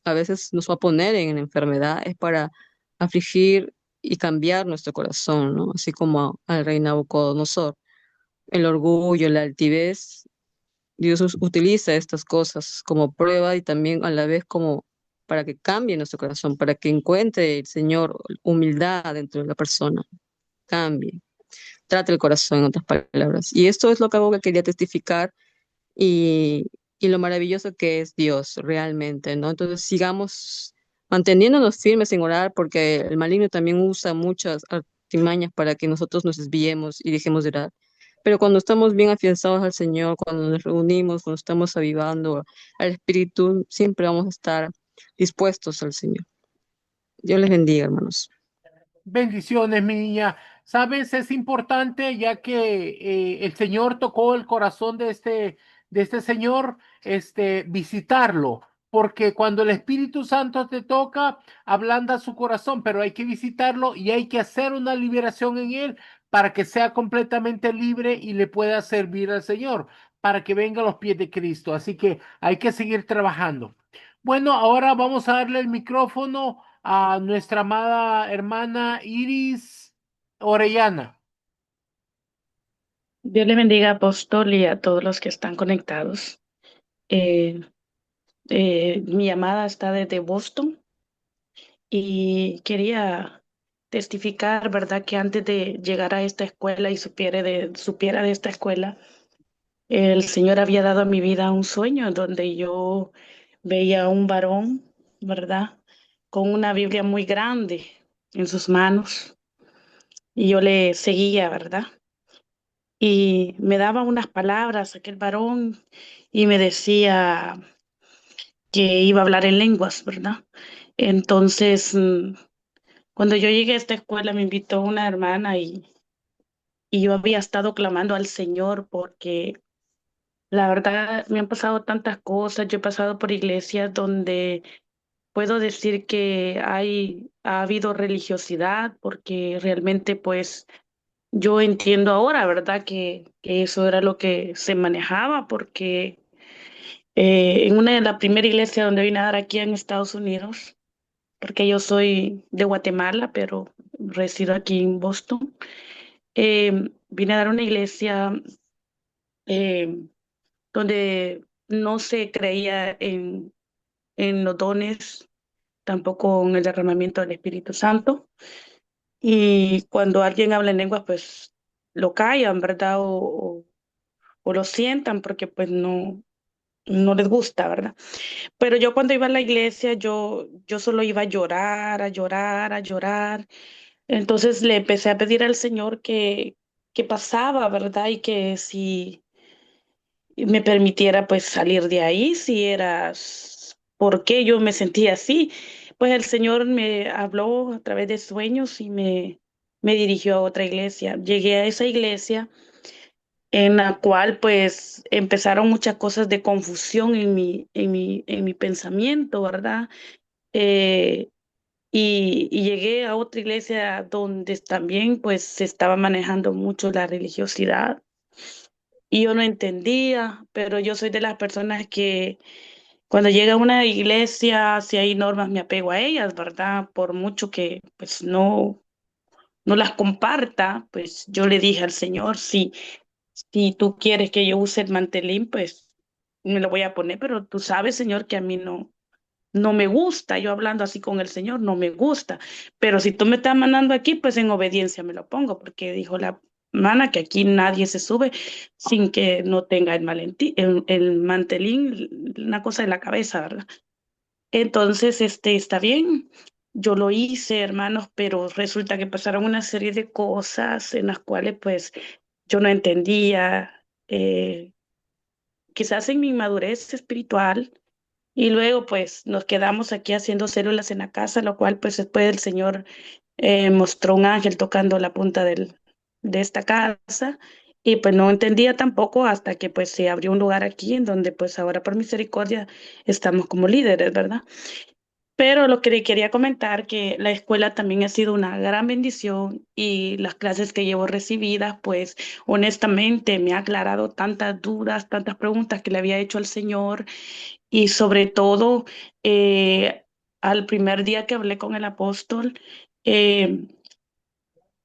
a veces nos va a poner en enfermedad, es para afligir y cambiar nuestro corazón, ¿no? Así como al rey Nabucodonosor. El orgullo, la altivez, Dios utiliza estas cosas como prueba y también a la vez como para que cambie nuestro corazón, para que encuentre el Señor humildad dentro de la persona, cambie, trate el corazón, en otras palabras. Y esto es lo que hago que quería testificar y, y lo maravilloso que es Dios realmente, ¿no? Entonces sigamos manteniéndonos firmes en orar porque el maligno también usa muchas artimañas para que nosotros nos desviemos y dejemos de orar. Pero cuando estamos bien afianzados al Señor, cuando nos reunimos, cuando estamos avivando al Espíritu, siempre vamos a estar dispuestos al Señor. Dios les bendiga, hermanos. Bendiciones, mi niña. Sabes, es importante ya que el Señor tocó el corazón de este señor, visitarlo, porque cuando el Espíritu Santo te toca, ablanda su corazón, pero hay que visitarlo y hay que hacer una liberación en él para que sea completamente libre y le pueda servir al Señor, para que venga a los pies de Cristo. Así que hay que seguir trabajando. Bueno, ahora vamos a darle el micrófono a nuestra amada hermana Iris Orellana. Dios le bendiga, apóstol, y a todos los que están conectados. Eh, Mi llamada está desde Boston y quería testificar, ¿verdad? Que antes de llegar a esta escuela y supiera de esta escuela, el Señor había dado a mi vida un sueño donde yo veía a un varón, ¿verdad? Con una Biblia muy grande en sus manos y yo le seguía, ¿verdad? Y me daba unas palabras aquel varón y me decía que iba a hablar en lenguas, ¿verdad? Entonces, cuando yo llegué a esta escuela me invitó una hermana y yo había estado clamando al Señor porque la verdad me han pasado tantas cosas. Yo he pasado por iglesias donde puedo decir que ha habido religiosidad porque realmente pues yo entiendo ahora, ¿verdad? Que eso era lo que se manejaba porque en una de las primeras iglesias donde vine a dar aquí en Estados Unidos, porque yo soy de Guatemala, pero resido aquí en Boston, vine a dar una iglesia eh, donde no se creía en los dones, tampoco en el derramamiento del Espíritu Santo. Y cuando alguien habla en lenguas, pues lo callan, ¿verdad? O lo sientan porque pues no les gusta, ¿verdad? Pero yo cuando iba a la iglesia, yo solo iba a llorar, a llorar, a llorar. Entonces le empecé a pedir al Señor que pasaba, ¿verdad? Y que si me permitiera pues salir de ahí, si era por qué yo me sentía así. Pues el Señor me habló a través de sueños y me dirigió a otra iglesia. Llegué a esa iglesia en la cual pues empezaron muchas cosas de confusión en mi pensamiento, ¿verdad? Eh, y llegué a otra iglesia donde también pues se estaba manejando mucho la religiosidad y yo no entendía, pero yo soy de las personas que cuando llega a una iglesia, si hay normas, me apego a ellas, ¿verdad? Por mucho que pues no las comparta, pues yo le dije al Señor, si tú quieres que yo use el mantelín, pues me lo voy a poner, pero tú sabes, Señor, que a mí no me gusta, yo hablando así con el Señor, no me gusta, pero si tú me estás mandando aquí, pues en obediencia me lo pongo, porque dijo la hermana que aquí nadie se sube sin que no tenga el mantelín, una cosa en la cabeza, ¿verdad? Entonces, está bien. Yo lo hice, hermanos, pero resulta que pasaron una serie de cosas en las cuales, pues, yo no entendía, quizás en mi madurez espiritual, y luego, pues, nos quedamos aquí haciendo células en la casa, lo cual, pues, después el Señor mostró un ángel tocando la punta de esta casa, y pues no entendía tampoco hasta que, pues, se abrió un lugar aquí en donde, pues, ahora por misericordia estamos como líderes, ¿verdad? Pero lo que le quería comentar que la escuela también ha sido una gran bendición y las clases que llevo recibidas, pues honestamente me ha aclarado tantas dudas, tantas preguntas que le había hecho al Señor y sobre todo al primer día que hablé con el apóstol, eh,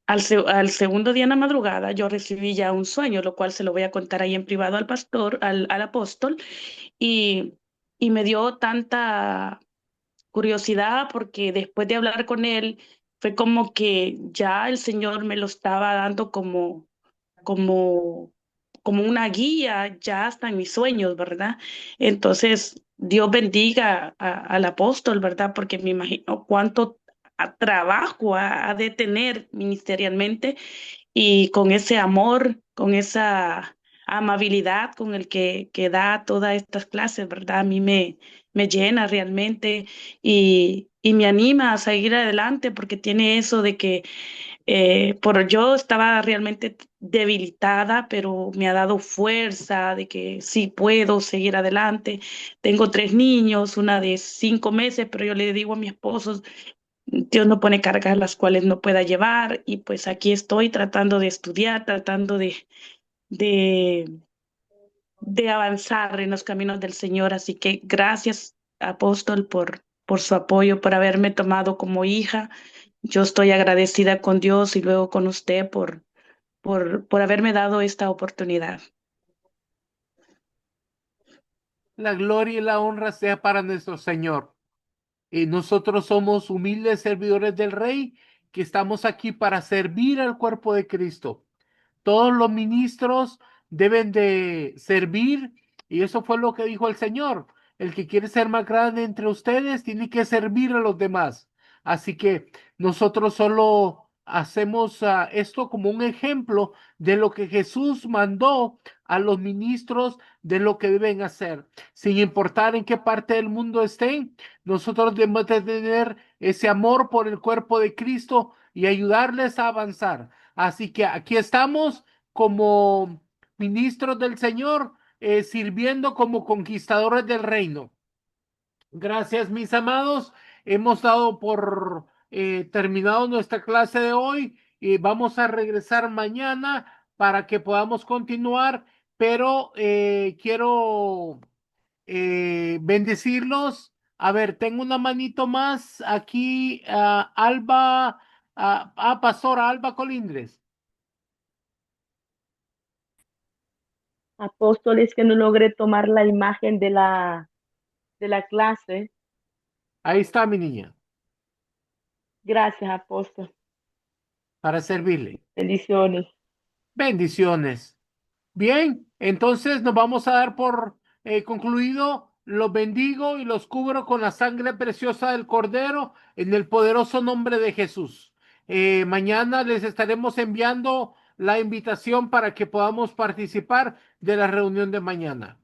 al segundo día en la madrugada yo recibí ya un sueño, lo cual se lo voy a contar ahí en privado al pastor, al apóstol y, y me dio tanta curiosidad porque después de hablar con él fue como que ya el Señor me lo estaba dando como, como una guía ya hasta en mis sueños, ¿verdad? Entonces, Dios bendiga al apóstol, ¿verdad? Porque me imagino cuánto trabajo ha de tener ministerialmente y con ese amor, con esa amabilidad con el que da todas estas clases, ¿verdad? A mí me llena realmente y me anima a seguir adelante porque tiene eso de que por yo estaba realmente debilitada, pero me ha dado fuerza de que sí puedo seguir adelante. Tengo tres niños, una de 5 meses, pero yo le digo a mi esposo, Dios no pone cargas las cuales no pueda llevar y pues aquí estoy tratando de estudiar, tratando de, de avanzar en los caminos del Señor. Así que gracias, apóstol, por su apoyo, por haberme tomado como hija. Yo estoy agradecida con Dios y luego con usted por haberme dado esta oportunidad. La gloria y la honra sea para nuestro Señor. Y nosotros somos humildes servidores del Rey que estamos aquí para servir al cuerpo de Cristo. Todos los ministros deben de servir y eso fue lo que dijo el Señor. El que quiere ser más grande entre ustedes tiene que servir a los demás. Así que nosotros solo hacemos esto como un ejemplo de lo que Jesús mandó a los ministros de lo que deben hacer. Sin importar en qué parte del mundo estén, nosotros debemos de tener ese amor por el cuerpo de Cristo y ayudarles a avanzar. Así que aquí estamos como ministros del Señor, sirviendo como conquistadores del reino. Gracias, mis amados. Hemos dado por terminado nuestra clase de hoy y vamos a regresar mañana para que podamos continuar, pero quiero bendecirlos. A ver, tengo una manito más aquí, Alba, Pastora Alba Colindres. Apóstoles, que no logré tomar la imagen de la clase. Ahí está mi niña, Gracias, apóstol. para servirle. Bendiciones. Bendiciones. Bien, entonces nos vamos a dar por concluido. Los bendigo y los cubro con la sangre preciosa del Cordero en el poderoso nombre de Jesús. Mañana les estaremos enviando la invitación para que podamos participar de la reunión de mañana.